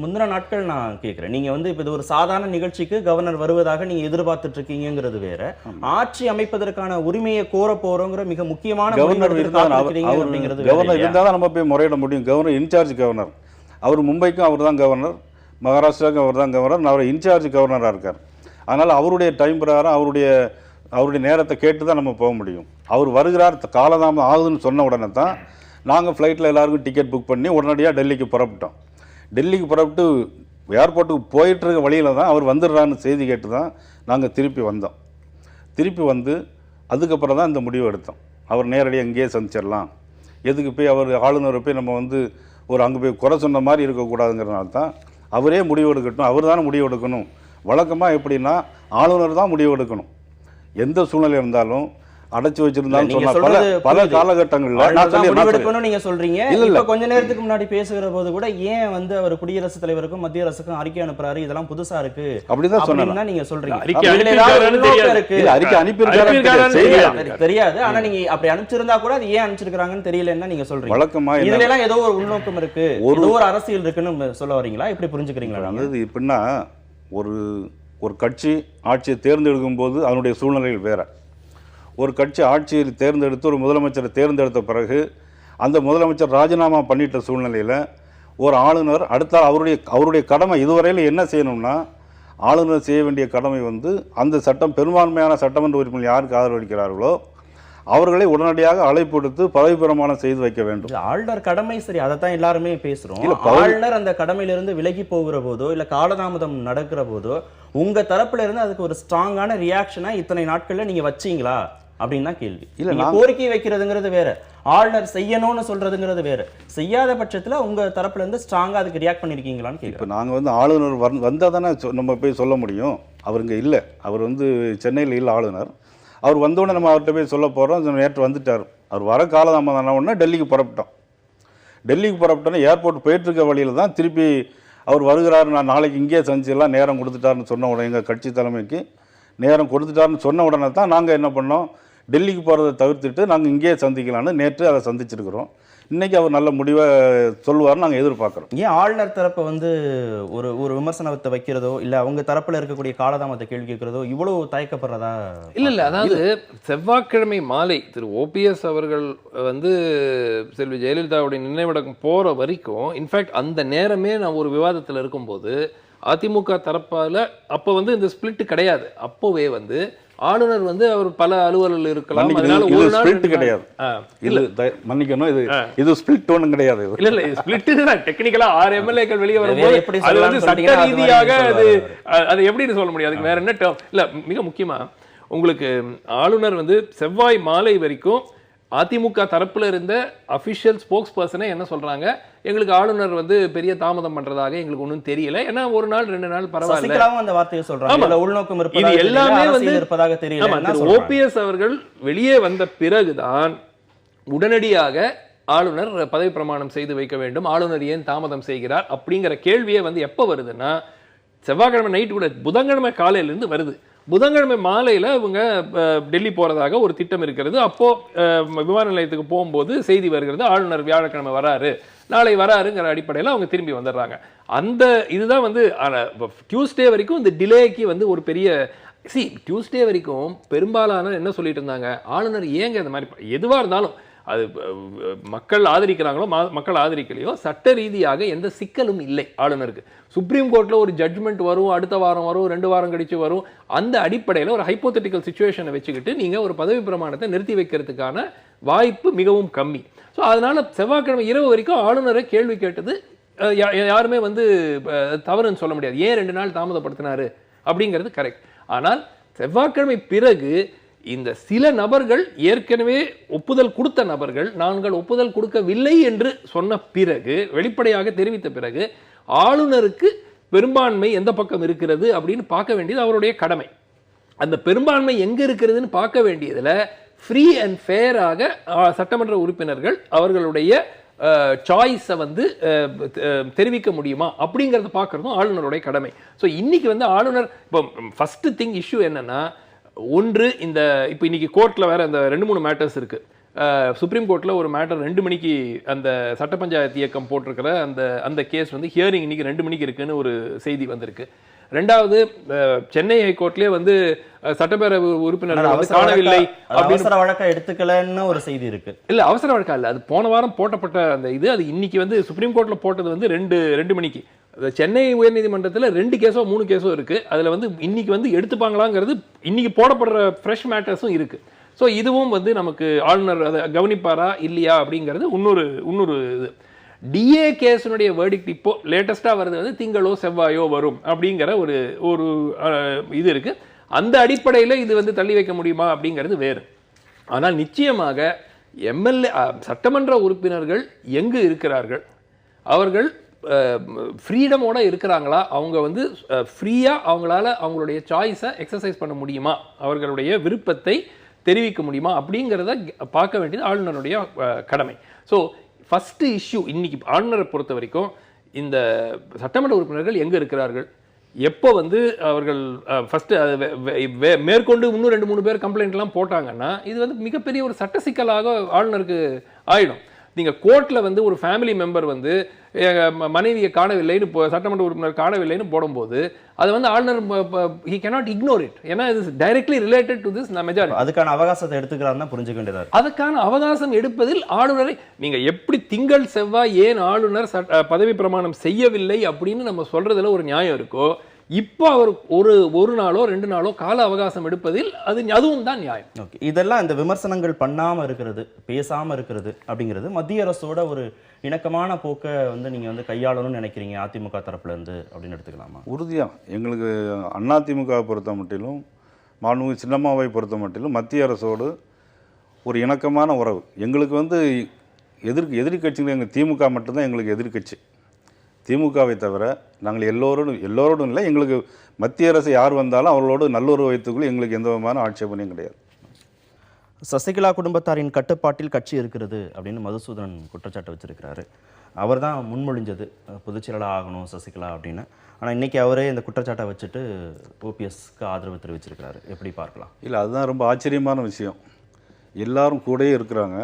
முந்தின நாட்கள் நான் கேட்குறேன். நீங்கள் வந்து இப்போ இது ஒரு சாதாரண நிகழ்ச்சிக்கு கவர்னர் வருவதாக நீங்கள் எதிர்பார்த்துட்டு இருக்கீங்கிறது வேற, ஆட்சி அமைப்பதற்கான உரிமையை கோர போறோங்கிற மிக முக்கியமான கவர்னர் இருந்தால் தான் நம்ம போய் முறையிட முடியும். கவர்னர் இன்சார்ஜ் கவர்னர், அவர் மும்பைக்கும் அவர் தான் கவர்னர், மகாராஷ்டிராவுக்கும் அவர் தான் கவர்னர், அவர் இன்சார்ஜ் கவர்னராக இருக்கார். அதனால் அவருடைய டைம் பிரகாரம் அவருடைய நேரத்தை கேட்டு தான் நம்ம போக முடியும். அவர் வருகிறார் காலதாமதம் ஆகுதுன்னு சொன்ன உடனே தான் நாங்கள் ஃப்ளைட்டில் எல்லாருக்கும் டிக்கெட் புக் பண்ணி உடனடியாக டெல்லிக்கு புறப்பட்டோம். டெல்லிக்கு புறப்பட்டு ஏர்போர்ட்டுக்கு போயிட்டுருக்க வழியில் தான் அவர் வந்துடுறான்னு செய்தி கேட்டு தான் நாங்கள் திருப்பி வந்தோம். திருப்பி வந்து அதுக்கப்புறம் தான் இந்த முடிவு எடுத்தோம். அவர் நேரடியாக இங்கேயே சந்திச்சிடலாம், எதுக்கு போய் அவர் ஆளுநரை போய் நம்ம வந்து ஒரு அங்கே போய் குறை சொன்ன மாதிரி இருக்கக்கூடாதுங்கிறதுனால தான் அவரே முடிவு எடுக்கட்டும், அவர் தானே முடிவு எடுக்கணும். வழக்கமாக எப்படின்னா ஆளுநர் தான் முடிவு எடுக்கணும், எந்த சூழ்நிலை இருந்தாலும் அடைச்சு வச்சிருந்தாலும் பல காலகட்டங்கள்ல நீங்க சொல்றீங்க. இல்ல கொஞ்ச நேரத்துக்கு முன்னாடி பேசுகிற போது கூட ஏன் வந்து அவர் குடியரசுத் தலைவருக்கும் மத்திய அரசுக்கும் அறிக்கை அனுப்புறாரு, இதெல்லாம் புதுசா இருக்கு அப்படிதான் சொன்னா நீங்க சொல்றீங்க. அறிக்கை அனுப்பி தெரியாது, ஆனா நீங்க அப்படி அனுப்பிச்சிருந்தா கூட அது ஏன் அனுப்பிச்சிருக்காங்கன்னு தெரியலன்னா நீங்க சொல்றீங்க. வழக்கமா இதுல எல்லாம் ஏதோ ஒரு உள்நோக்கம் இருக்கு, ஏதோ ஒரு அரசியல் இருக்குன்னு சொல்ல வரீங்களா? இப்படி புரிஞ்சுக்கிறீங்களா? அதாவது எப்படின்னா ஒரு கட்சி ஆட்சியை தேர்ந்தெடுக்கும் போது அதனுடைய சூழ்நிலைகள் வேற. ஒரு கட்சி ஆட்சியை தேர்ந்தெடுத்து ஒரு முதலமைச்சரை தேர்ந்தெடுத்த பிறகு அந்த முதலமைச்சர் ராஜினாமா பண்ணிட்ட சூழ்நிலையில் ஒரு ஆளுநர் அடுத்த அவருடைய கடமை இதுவரையில் என்ன செய்யணும்னா, ஆளுநர் செய்ய வேண்டிய கடமை வந்து அந்த சட்டம் பெரும்பான்மையான சட்டமன்ற உறுப்பினர் யாருக்கு ஆதரவளிக்கிறார்களோ அவர்களை உடனடியாக அழைப்பு கொடுத்து பதவி பிரமாணம் செய்து வைக்க வேண்டும். ஆளுநர் கடமை சரி, அதைத்தான் எல்லாருமே பேசுறோம். ஆளுநர் அந்த கடமையிலிருந்து விலகி போகிற போதோ இல்ல காலதாமதம் நடக்கிற போதோ உங்க தரப்புல இருந்து அதுக்கு ஒரு ஸ்ட்ராங்கான ரியாக்ஷனா இத்தனை நாட்கள்ல நீங்க வச்சீங்களா அப்படின்னு தான் கேள்வி. இல்ல கோரிக்கை வைக்கிறதுங்கிறது வேற, ஆளுநர் செய்யணும்னு சொல்றதுங்கிறது வேற. செய்யாத பட்சத்துல உங்க தரப்புல இருந்து ஸ்ட்ராங்கா அதுக்கு ரியாக்ட் பண்ணிருக்கீங்களான்னு கேட்குறேன். இப்போ நாங்க வந்து ஆளுநர் வந்தா தானே நம்ம போய் சொல்ல முடியும். அவர் இங்க இல்லை, அவர் வந்து சென்னையில் இல்லை ஆளுநர். அவர் வந்தோடனே நம்ம அவர்கிட்ட போய் சொல்ல போகிறோம். நேற்று வந்துட்டார். அவர் வர காலதாமதான உடனே டெல்லிக்கு புறப்பட்டோம். டெல்லிக்கு புறப்பட்டோன்னே ஏர்போர்ட் போயிட்டுருக்க வழியில் தான் திருப்பி அவர் வருகிறார், நான் நாளைக்கு இங்கேயே சந்திச்சிடலாம், நேரம் கொடுத்துட்டாருன்னு சொன்ன உடனே எங்கள் கட்சி தலைமைக்கு நேரம் கொடுத்துட்டாருன்னு சொன்ன உடனே தான் நாங்கள் என்ன பண்ணோம், டெல்லிக்கு போகிறத தவிர்த்துட்டு நாங்கள் இங்கேயே சந்திக்கலான்னு நேற்று அதை சந்திச்சிருக்கிறோம். இன்றைக்கி அவர் நல்ல முடிவை சொல்லுவார்னு நாங்கள் எதிர்பார்க்குறோம். ஏன் ஆளுநர் தரப்பை வந்து ஒரு விமர்சனத்தை வைக்கிறதோ இல்லை அவங்க தரப்பில் இருக்கக்கூடிய காலதாமத்தை கேள்வி கேட்கிறதோ இவ்வளோ தயக்கப்படுறதா? இல்லை, அதாவது செவ்வாய்க்கிழமை மாலை திரு ஓபிஎஸ் அவர்கள் வந்து செல்வி ஜெயலலிதாவுடைய நினைவிடக்கம் போகிற வரைக்கும், இன்ஃபேக்ட் அந்த நேரமே நான் ஒரு விவாதத்தில் இருக்கும்போது அதிமுக தரப்பால் அப்போ வந்து இந்த ஸ்பிளிட் கிடையாது. அப்போவே வந்து ஆளுநர் வந்து அவர் பல அலுவலர்கள் இருக்கலாம், அதனால ஒரு நாள் கிடையாது. இல்ல மன்னிக்கணும், இது ஸ்பிளிட் ஒன்றும் கிடையாது. இல்ல இல்ல ஸ்பிளிட் தான் டெக்னிக்கலா 6 எம்எல்ஏக்கள் வெளியே வரும்போது அது வந்து சட்ட ரீதியாக அது எப்படின்னு சொல்ல முடியாது. அதுக்கு வேற என்ன டேர்ம் இல்ல. மிக முக்கியமா உங்களுக்கு ஆளுநர் வந்து செவ்வாய் மாலை வரைக்கும் அதிமுக தரப்புல இருந்த அபிஷியல் ஸ்போக்ஸ் பர்சனே என்ன சொல்றாங்க, எங்களுக்கு ஆளுநர் வந்து பெரிய தாமதம் பண்றதாக எங்களுக்கு ஒன்றும் தெரியல, ஏன்னா ஒரு நாள் 2 நாள் பரவாயில்ல அந்த வார்த்தையை சொல்றாங்க. உள்நோக்கம் இது எல்லாமே வந்து இருப்பதாக தெரியல. ஓபிஎஸ் அவர்கள் வெளியே வந்த பிறகுதான் உடனடியாக ஆளுநர் பதவி பிரமாணம் செய்து வைக்க வேண்டும், ஆளுநர் ஏன் தாமதம் செய்கிறார் அப்படிங்கிற கேள்வியே வந்து எப்ப வருதுன்னா செவ்வாய்க்கிழமை நைட்டு கூட புதன்கிழமை காலையிலிருந்து வருது. புதன்கிழமை மாலையில் இவங்க டெல்லி போகிறதாக ஒரு திட்டம் இருக்கிறது. அப்போது விமான நிலையத்துக்கு போகும்போது செய்தி வருகிறது, ஆளுநர் வியாழக்கிழமை வராரு, நாளை வராருங்கிற அடிப்படையில் அவங்க திரும்பி வந்துடுறாங்க. அந்த இதுதான் வந்து டியூஸ்டே வரைக்கும் இந்த டிலேக்கு வந்து ஒரு பெரிய டியூஸ்டே வரைக்கும் பெரும்பாலான என்ன சொல்லிட்டு இருந்தாங்க, ஆளுநர் ஏங்க இந்த மாதிரி எதுவாக இருந்தாலும் அது மக்கள் ஆதரிக்கிறாங்களோ மக்கள் ஆதரிக்கலையோ சட்ட ரீதியாக எந்த சிக்கலும் இல்லை ஆளுநருக்கு. சுப்ரீம் கோர்ட்டில் ஒரு ஜட்ஜ்மெண்ட் வரும், அடுத்த வாரம் வரும், 2 வாரம் கழிச்சு வரும். அந்த அடிப்படையில் ஒரு ஹைப்போதெட்டிக்கல் சிச்சுவேஷனை வச்சுக்கிட்டு நீங்கள் ஒரு பதவி பிரமாணத்தை நிறுத்தி வைக்கிறதுக்கான வாய்ப்பு மிகவும் கம்மி. ஸோ அதனால் செவ்வாய்க்கிழமை இரவு வரைக்கும் ஆளுநரை கேள்வி கேட்டது யாருமே வந்து தவறுன்னு சொல்ல முடியாது. ஏன் 2 நாள் தாமதப்படுத்தினாரு அப்படிங்கிறது கரெக்ட். ஆனால் செவ்வாய்க்கிழமை பிறகு இந்த சில நபர்கள் ஏற்கனவே ஒப்புதல் கொடுத்த நபர்கள் நாங்கள் ஒப்புதல் கொடுக்கவில்லை என்று சொன்ன பிறகு, வெளிப்படையாக தெரிவித்த பிறகு, ஆளுநருக்கு பெரும்பான்மை எந்த பக்கம் இருக்கிறது அப்படின்னு பார்க்க வேண்டியது அவருடைய கடமை. அந்த பெரும்பான்மை எங்க இருக்கிறதுன்னு பார்க்க வேண்டியதுல ஃப்ரீ அண்ட் ஃபேராக சட்டமன்ற உறுப்பினர்கள் அவர்களுடைய சாய்ஸை வந்து தெரிவிக்க முடியுமா அப்படிங்கிறத பார்க்கறதும் ஆளுநருடைய கடமை. ஸோ இன்னைக்கு வந்து ஆளுநர் இப்போ ஃபர்ஸ்ட் திங் இஷ்யூ என்னன்னா, ஒன்று இந்த இப்போ இன்னைக்கு கோர்ட்டில் வேற அந்த 2-3 மேட்டர்ஸ் இருக்கு. சுப்ரீம் கோர்ட்டில் ஒரு மேட்டர் 2 மணிக்கு அந்த சட்ட பஞ்சாயத்து இயக்கம் போட்டிருக்கிற அந்த கேஸ் வந்து ஹியரிங் இன்னைக்கு 2 மணிக்கு இருக்குன்னு ஒரு செய்தி வந்திருக்கு. ரெண்டாவது சென்னை ஹைகோர்ட்லேயே வந்து சட்டப்பேரவை உறுப்பினர் காணவில்லை, அவசர வழக்கை எடுத்துக்கலன்னு ஒரு செய்தி இருக்கு. இல்ல அவசர வழக்கா இல்ல, அது போன வாரம் போட்டப்பட்ட அந்த இது. அது இன்னைக்கு வந்து சுப்ரீம் கோர்ட்ல போட்டது வந்து 2 மணிக்கு. சென்னை உயர்நீதிமன்றத்தில் 2 கேஸோ 3 கேஸோ இருக்கு. அதுல வந்து இன்னைக்கு வந்து எடுத்துப்பாங்களாங்கிறது இன்னைக்கு போடப்படுற ஃப்ரெஷ் மேட்டர்ஸும் இருக்கு. ஸோ இதுவும் வந்து நமக்கு ஆளுநர் அதை கவனிப்பாரா இல்லையா அப்படிங்கிறது இன்னொரு இது. டிஏ கேஸினுடைய வேர்டிக்ட் இப்போ லேட்டஸ்டா வருது வந்து திங்களோ செவ்வாயோ வரும் அப்படிங்கிற ஒரு இது இருக்கு. அந்த அடிப்படையில் இது வந்து தள்ளி வைக்க முடியுமா அப்படிங்கிறது வேறு. ஆனால் நிச்சயமாக எம்எல்ஏ சட்டமன்ற உறுப்பினர்கள் எங்கு இருக்கிறார்கள், அவர்கள் ஃப்ரீடமோட இருக்கிறாங்களா, அவங்க வந்து ஃப்ரீயாக அவங்களால அவங்களுடைய சாய்ஸை எக்ஸசைஸ் பண்ண முடியுமா, அவர்களுடைய விருப்பத்தை தெரிவிக்க முடியுமா அப்படிங்கிறத பார்க்க வேண்டியது ஆளுநருடைய கடமை. ஸோ ஃபஸ்ட்டு இஷ்யூ இன்னைக்கு ஆளுநரை பொறுத்த வரைக்கும் இந்த சட்டமன்ற உறுப்பினர்கள் எங்கே இருக்கிறார்கள், எப்போ வந்து அவர்கள் ஃபஸ்ட்டு மேற்கொண்டு இன்னும் 2-3 பேர் கம்ப்ளைண்ட்லாம் போட்டாங்கன்னா இது வந்து மிகப்பெரிய ஒரு சட்ட சிக்கலாக ஆளுநருக்கு ஆயிடும். நீங்கள் கோர்ட்டில் வந்து ஒரு ஃபேமிலி மெம்பர் வந்து மனைவியை காணவில்லைன்னு சட்டமன்ற உறுப்பினர் காணவில்லைன்னு போடும்போது அதை வந்து ஆளுநர் he cannot ignore it. ஏன்னா இது directly related to this majority. அதுக்கான அவகாசத்தை எடுத்துக்கிறாருன்னா புரிஞ்சுக்க வேண்டியது. அதுக்கான அவகாசம் எடுப்பதில் ஆளுநரை நீங்கள் எப்படி திங்கள் செவ்வாய் ஏன் ஆளுநர் பதவி பிரமாணம் செய்யவில்லை அப்படின்னு நம்ம சொல்றதுல ஒரு நியாயம் இருக்கோ, இப்போ அவர் ஒரு நாளோ 2 நாளோ கால அவகாசம் எடுப்பதில் அதுவும் தான் நியாயம். ஓகே, இதெல்லாம் இந்த விமர்சனங்கள் பண்ணாமல் இருக்கிறது, பேசாமல் இருக்கிறது அப்படிங்கிறது மத்திய அரசோட ஒரு இணக்கமான போக்கை வந்து நீங்கள் வந்து கையாளணும்னு நினைக்கிறீங்க அதிமுக தரப்புல இருந்து அப்படின்னு எடுத்துக்கலாமா? உறுதியாக எங்களுக்கு அதிமுகவை பொறுத்த மட்டிலும் மாண்புமிகு சின்னம்மாவை பொறுத்த மட்டிலும் மத்திய அரசோடு ஒரு இணக்கமான உறவு. எங்களுக்கு வந்து எதிர்கட்சிகள் எங்கள் திமுக மட்டும்தான் எங்களுக்கு எதிர்கட்சி. திமுகவை தவிர நாங்கள் எல்லோரோடும் இல்லை, எங்களுக்கு மத்திய அரசு யார் வந்தாலும் அவர்களோடு நல்லுறவு வைத்துக்குள்ள எங்களுக்கு எந்த விதமான ஆட்சேபனையும் கிடையாது. சசிகலா குடும்பத்தாரின் கட்டுப்பாட்டில் கட்சி இருக்கிறது அப்படின்னு மதுசூதனன் குற்றச்சாட்டு வச்சிருக்கிறாரு. அவர் தான் முன்மொழிஞ்சது பொதுச்செயலாளர் ஆகணும் சசிகலா அப்படின்னு. ஆனால் இன்னைக்கு அவரே இந்த குற்றச்சாட்டை வச்சுட்டு ஓபிஎஸ்க்கு ஆதரவு தெரிவிச்சிருக்கிறாரு. எப்படி பார்க்கலாம்? இல்லை, அதுதான் ரொம்ப ஆச்சரியமான விஷயம். எல்லாரும் கூடவே இருக்கிறாங்க,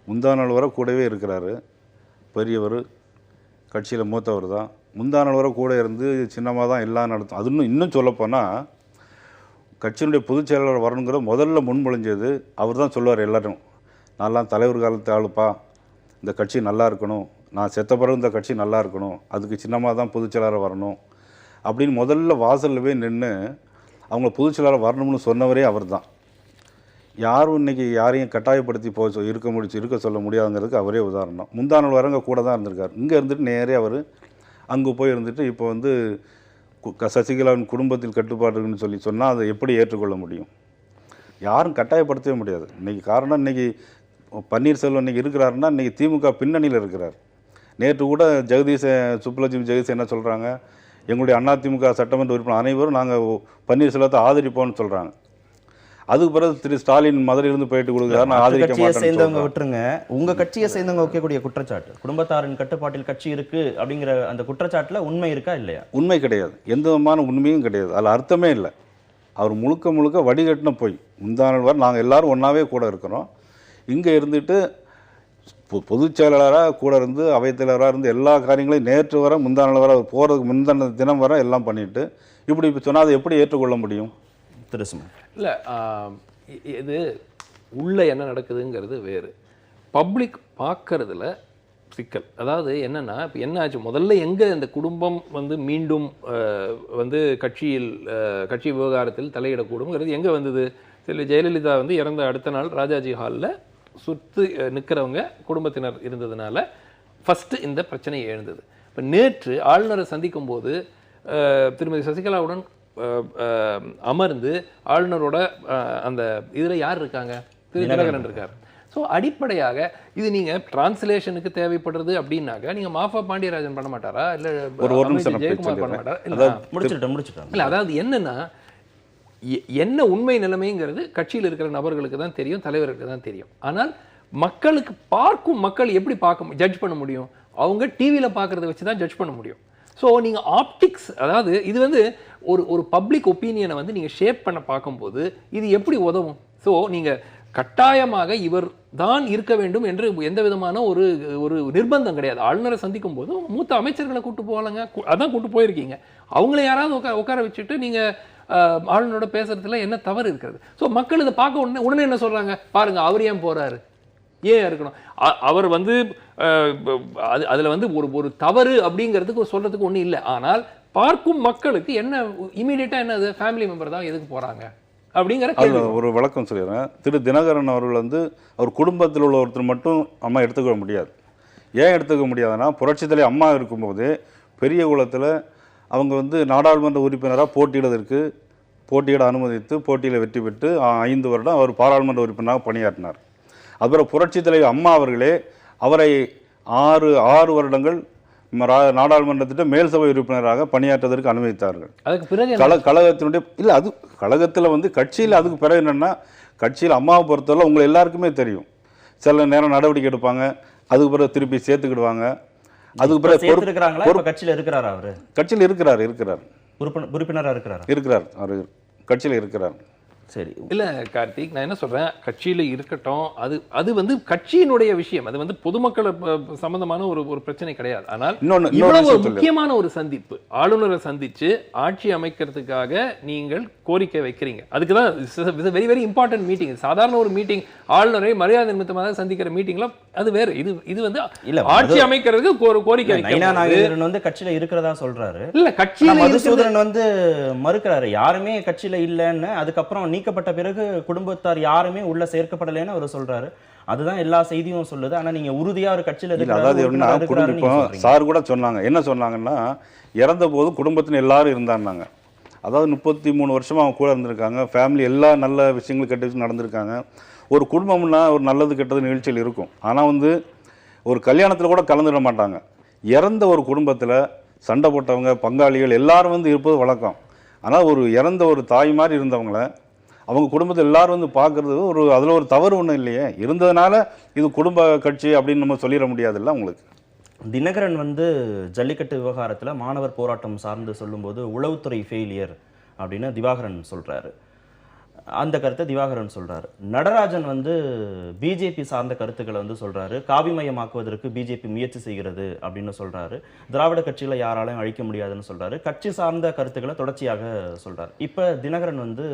முந்தா நாள் வரை கூடவே இருக்கிறாரு. பெரியவர், கட்சியில் மூத்தவர் தான், முந்தா நாள் வரை கூட இருந்து சின்னமாக தான் எல்லாம் நடத்தும். அது இன்னும் சொல்லப்போனால் கட்சியினுடைய பொதுச் செயலாளர் வரணுங்கிற முதல்ல முன்மொழிஞ்சது அவர் தான் சொல்லுவார். எல்லோரும் நான்லாம் தலைவர் காலத்து ஆளுப்பா, இந்த கட்சி நல்லா இருக்கணும், நான் செத்த பிறகு இந்த கட்சி நல்லா இருக்கணும், அதுக்கு சின்னமாக தான் பொதுச் செயலாளர் வரணும் அப்படின்னு முதல்ல வாசலில் போய் நின்று அவங்க பொதுச் செயலாளர் வரணும்னு சொன்னவரே அவர் தான். யாரும் இன்றைக்கி யாரையும் கட்டாயப்படுத்தி இருக்க சொல்ல முடியாதுங்கிறதுக்கு அவரே உதாரணம். முந்தா நாள் வரங்க கூட தான் இருந்திருக்கார். இங்கே இருந்துட்டு நேரே அவர் அங்கே போய் இருந்துட்டு இப்போ வந்து சசிகலாவின் குடும்பத்தில் கட்டுப்பாடு இருக்குன்னு சொன்னால் அதை எப்படி ஏற்றுக்கொள்ள முடியும்? யாரும் கட்டாயப்படுத்தவே முடியாது. இன்றைக்கி காரணம், இன்றைக்கி பன்னீர்செல்வம் இன்றைக்கி இருக்கிறாருன்னா இன்றைக்கி திமுக பின்னணியில் இருக்கிறார். நேற்று கூட சுப்புலட்சுமி ஜெகதீஷ் என்ன சொல்கிறாங்க, எங்களுடைய அதிமுக சட்டமன்ற உறுப்பினர் அனைவரும் நாங்கள் பன்னீர்செல்வத்தை ஆதரிப்போம்னு சொல்கிறாங்க. அதுக்கு பிறகு திரு ஸ்டாலின் மதுரையிலிருந்து போயிட்டு கொடுக்குறாரு, நான் ஆதரிக்க மாட்டேன்னு சேர்ந்தவங்க விட்டுருங்க. உங்க கட்சியை சேர்ந்தவங்க வைக்கக்கூடிய குற்றச்சாட்டு குடும்பத்தாரின் கட்டுப்பாட்டில் கட்சி இருக்கு அப்படிங்கிற அந்த குற்றச்சாட்டுல உண்மை இருக்கா இல்லையா? உண்மை கிடையாது, எந்த விதமான உண்மையும் கிடையாது. அதில் அர்த்தமே இல்லை. அவர் முழுக்க முழுக்க வடிகட்டின போய் முந்தான வரை நாங்கள் எல்லோரும் ஒன்றாவே கூட இருக்கிறோம். இங்கே இருந்துட்டு பொதுச் செயலாளராக கூட இருந்து அவைத்தலைவராக இருந்து எல்லா காரியங்களையும் நேற்று வர முந்தான வர போகிறதுக்கு முந்தான தினம் வர எல்லாம் பண்ணிவிட்டு இப்படி சொன்னால் அதை எப்படி ஏற்றுக்கொள்ள முடியும்? திருசுமன் இல்லை, இது உள்ள என்ன நடக்குதுங்கிறது வேறு, பப்ளிக் பார்க்கறதுல சிக்கல். அதாவது என்னன்னா, இப்போ என்ன ஆச்சு, முதல்ல எங்கே இந்த குடும்பம் வந்து மீண்டும் வந்து கட்சி விவகாரத்தில் தலையிடக்கூடும்ங்கிறது எங்கே வந்தது? சரி, ஜெயலலிதா வந்து இறந்த அடுத்த நாள் ராஜாஜி ஹாலில் சுற்றி நிற்கிறவங்க குடும்பத்தினர் இருந்ததுனால ஃபஸ்ட்டு இந்த பிரச்சனை எழுந்தது. இப்போ நேற்று ஆளுநரை சந்திக்கும் போது திருமதி சசிகலாவுடன் அமர்ந்து ஆளுநரோட அந்த இதில் யார் இருக்காங்க? தினகரன் இருக்கார். ஸோ அடிப்படையாக இது நீங்கள் டிரான்ஸ்லேஷனுக்கு தேவைப்படுறது அப்படின்னாக்க நீங்கள் மாஃபா பாண்டியராஜன் பண்ண மாட்டாரா, இல்லை ஜெயக்குமார் பண்ண மாட்டாரா? இல்லை, அதாவது என்னன்னா, என்ன உண்மை நிலைமைங்கிறது கட்சியில் இருக்கிற நபர்களுக்கு தான் தெரியும், தலைவருக்கு தான் தெரியும். ஆனால் மக்களுக்கு பார்க்கும் மக்கள் எப்படி ஜட்ஜ் பண்ண முடியும்? அவங்க டிவியில் பார்க்குறத வச்சு தான் ஜட்ஜ் பண்ண முடியும். ஸோ நீங்கள் ஆப்டிக்ஸ், அதாவது இது வந்து ஒரு பப்ளிக் ஒப்பீனியனை வந்து நீங்கள் ஷேப் பண்ண பார்க்கும்போது இது எப்படி உதவும்? ஸோ நீங்கள் கட்டாயமாக இவர் தான் இருக்க வேண்டும் என்று எந்த விதமான ஒரு நிர்பந்தம் கிடையாது. ஆளுநரை சந்திக்கும் போது மூத்த அமைச்சர்களை கூட்டு போகலாங்க, அதான் கூட்டு போயிருக்கீங்க. அவங்கள யாராவது உட்கார வச்சுட்டு நீங்கள் ஆளுநரோட பேசுறதுல என்ன தவறு இருக்கிறது? ஸோ மக்கள் இதை பார்க்க உடனே என்ன சொல்கிறாங்க, பாருங்கள் அவர் ஏன் போகிறாரு, ஏன் இருக்கணும், அவர் வந்து அதில் வந்து ஒரு தவறு அப்படிங்கிறதுக்கு சொல்கிறதுக்கு ஒன்றும் இல்லை. ஆனால் பார்க்கும் மக்களுக்கு என்ன இமீடியட்டாக என்ன, அது ஃபேமிலி மெம்பர் தான் எதுக்கு போகிறாங்க அப்படிங்கிற ஒரு விளக்கம் சொல்லிடுறேன். திரு தினகரன் அவர்கள் வந்து அவர் குடும்பத்தில் உள்ள ஒருத்தர் மட்டும் அம்மா எடுத்துக்க முடியாது. ஏன் எடுத்துக்க முடியாதுன்னா, புரட்சித் தலைவர் அம்மா இருக்கும்போது பெரிய குளத்தில் அவங்க வந்து நாடாளுமன்ற உறுப்பினராக போட்டியிட அனுமதித்து போட்டியில் வெற்றி பெற்று 5 வருடம் அவர் பாராளுமன்ற உறுப்பினராக பணியாற்றினார். அதுபோல் புரட்சித் தலைவர் அம்மா அவர்களே அவரை 6 வருடங்கள் நாடாளுமன்றத்திட்ட மேல் சபை உறுப்பினராக பணியாற்றுவதற்கு அனுமதித்தார்கள். அதுக்கு பிறகு கழகத்தினுடைய இல்லை, அது கழகத்தில் வந்து கட்சியில் அதுக்கு பிறகு என்னென்னா, கட்சியில் அம்மாவை பொறுத்தவரை உங்களை எல்லாருக்குமே தெரியும், சில நேரம் நடவடிக்கை எடுப்பாங்க, அதுக்கு பிறகு திருப்பி சேர்த்துக்கிடுவாங்க. அதுக்கு பிறகு கட்சியில் இருக்கிறாரா? அவர் கட்சியில் இருக்கிறார் உறுப்பினராக இருக்கிறார் அவர் கட்சியில் இருக்கிறார். சரி, இல்லை கார்த்திக், நான் என்ன சொல்கிறேன், கட்சியில் இருக்கட்டும், அது வந்து கட்சியினுடைய விஷயம், அது வந்து பொதுமக்களை சம்பந்தமான ஒரு பிரச்சனை கிடையாது. ஆனால் இவ்வளவு ஒரு முக்கியமான ஒரு சந்திப்பு, ஆளுநரை சந்திச்சு ஆட்சி அமைக்கிறதுக்காக நீங்கள் கோரிக்கை வைக்கிறீங்க, அதுக்கு தான் வெரி வெரி இம்பார்ட்டன்ட் மீட்டிங். சாதாரண ஒரு மீட்டிங், ஆளுநரை மரியாதை நிமித்தமாக சந்திக்கிற மீட்டிங்லாம் அது வேறு. இது வந்து ஆட்சி அமைக்கிறதுக்கு ஒரு கோரிக்கை வந்து கட்சியில இருக்கிறதா சொல்றாரு. இல்ல, கட்சியில மதுசூதனன் வந்து மறுக்கிறாரு, யாருமே கட்சியில இல்லைன்னு. அதுக்கப்புறம் நீக்கப்பட்ட பிறகு குடும்பத்தார் யாருமே உள்ள சேர்க்கப்படலைன்னு அவர் சொல்றாரு. அதுதான் எல்லா செய்தியும் சொல்லுது. ஆனா நீங்க உறுதியா ஒரு கட்சியில இருக்கிறாரு. சார் கூட சொன்னாங்க, என்ன சொன்னாங்கன்னா, இறந்த போது குடும்பத்தின் எல்லாரும் இருந்தாங்க. அதாவது 33 வருஷமா அவங்க கூட இருந்திருக்காங்க. ஃபேமிலி எல்லா நல்ல விஷயங்களும் கெட்ட விஷயம் நடந்திருக்காங்க. ஒரு குடும்பம்னா ஒரு நல்லது கெட்டது நிகழ்ச்சியில் இருக்கும். ஆனால் வந்து ஒரு கல்யாணத்தில் கூட கலந்துட மாட்டாங்க. இறந்த ஒரு குடும்பத்தில் சண்டை போட்டவங்க பங்காளிகள் எல்லாரும் வந்து இருப்பது வழக்கம். ஆனால் ஒரு இறந்த ஒரு தாய் மாதிரி இருந்தவங்கள அவங்க குடும்பத்தில் எல்லாரும் வந்து பார்க்குறது அதில் ஒரு தவறு ஒன்றும் இல்லையே. இருந்ததுனால இது குடும்ப கட்சி அப்படின்னு நம்ம சொல்லிட முடியாதுல்ல. உங்களுக்கு தினகரன் வந்து ஜல்லிக்கட்டு விவகாரத்தில் மாணவர் போராட்டம் சார்ந்து சொல்லும்போது உளவுத்துறை ஃபெயிலியர் அப்படின்னு திவாகரன் சொல்கிறாரு. அந்த கருத்தை திவாகரன் சொல்கிறாரு. நடராஜன் வந்து பிஜேபி சார்ந்த கருத்துக்களை வந்து சொல்கிறாரு. காவிமயமாக்குவதற்கு பிஜேபி முயற்சி செய்கிறது அப்படின்னு சொல்கிறாரு. திராவிட கட்சிகளை யாராலையும் அழிக்க முடியாதுன்னு சொல்கிறாரு. கட்சி சார்ந்த கருத்துக்களை தொடர்ச்சியாக சொல்கிறார். இப்போ தினகரன் வந்து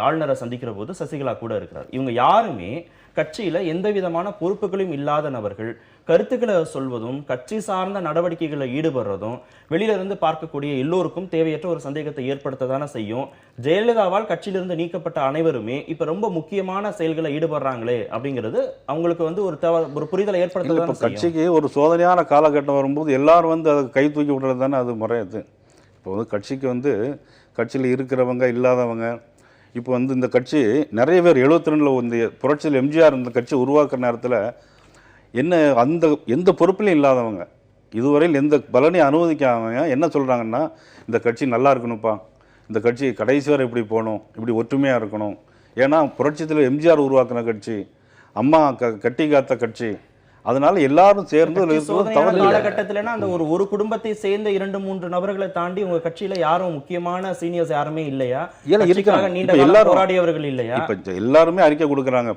ஆளுநரை சந்திக்கிற போது சசிகலா கூட இருக்கிறார். இவங்க யாருமே கட்சியில் எந்த விதமான பொறுப்புகளையும் இல்லாத நபர்கள். கருத்துக்களை சொல்வதும் கட்சி சார்ந்த நடவடிக்கைகளில் ஈடுபடுறதும் வெளியிலிருந்து பார்க்கக்கூடிய எல்லோருக்கும் தேவையற்ற ஒரு சந்தேகத்தை ஏற்படுத்ததானே செய்யும். ஜெயலலிதாவால் கட்சியிலிருந்து நீக்கப்பட்ட அனைவருமே இப்போ ரொம்ப முக்கியமான செயல்களை ஈடுபடுறாங்களே அப்படிங்கிறது அவங்களுக்கு வந்து ஒரு புரிதலை ஏற்படுத்த. கட்சிக்கு ஒரு சோதனையான காலகட்டம் வரும்போது எல்லாரும் வந்து அதை கை தூக்கி விடுறது தானே அது முறையது. இப்போ வந்து கட்சிக்கு வந்து கட்சியில் இருக்கிறவங்க இல்லாதவங்க இப்போ வந்து இந்த கட்சி நிறைய பேர் 72 இந்த புரட்சியில் எம்ஜிஆர் இந்த கட்சி உருவாக்குற நேரத்தில் என்ன எந்த பொறுப்பிலையும் இல்லாதவங்க, இதுவரையில் எந்த பலனையும் அனுமதிக்காதவங்க என்ன சொல்கிறாங்கன்னா, இந்த கட்சி நல்லா இருக்கணும்ப்பா, இந்த கட்சி கடைசி வரை இப்படி போகணும், இப்படி ஒற்றுமையாக இருக்கணும். ஏன்னா புரட்சித்தில் எம்ஜிஆர் உருவாக்குன கட்சி, அம்மா கட்டி காத்த கட்சி, அதனால எல்லாரும் சேர்ந்து சோதனையான காலகட்டத்திலனா அந்த ஒரு குடும்பத்தை சேர்ந்த 2-3 நபர்களை தாண்டி உங்க கட்சியில யாரும் முக்கியமான சீனியர்ஸ் யாருமே இல்லையா? இருக்காங்க. நீண்ட காலம் போராடியவர்கள் இல்லையா? இப்ப எல்லாருமே அறிக்கை கொடுக்குறாங்க.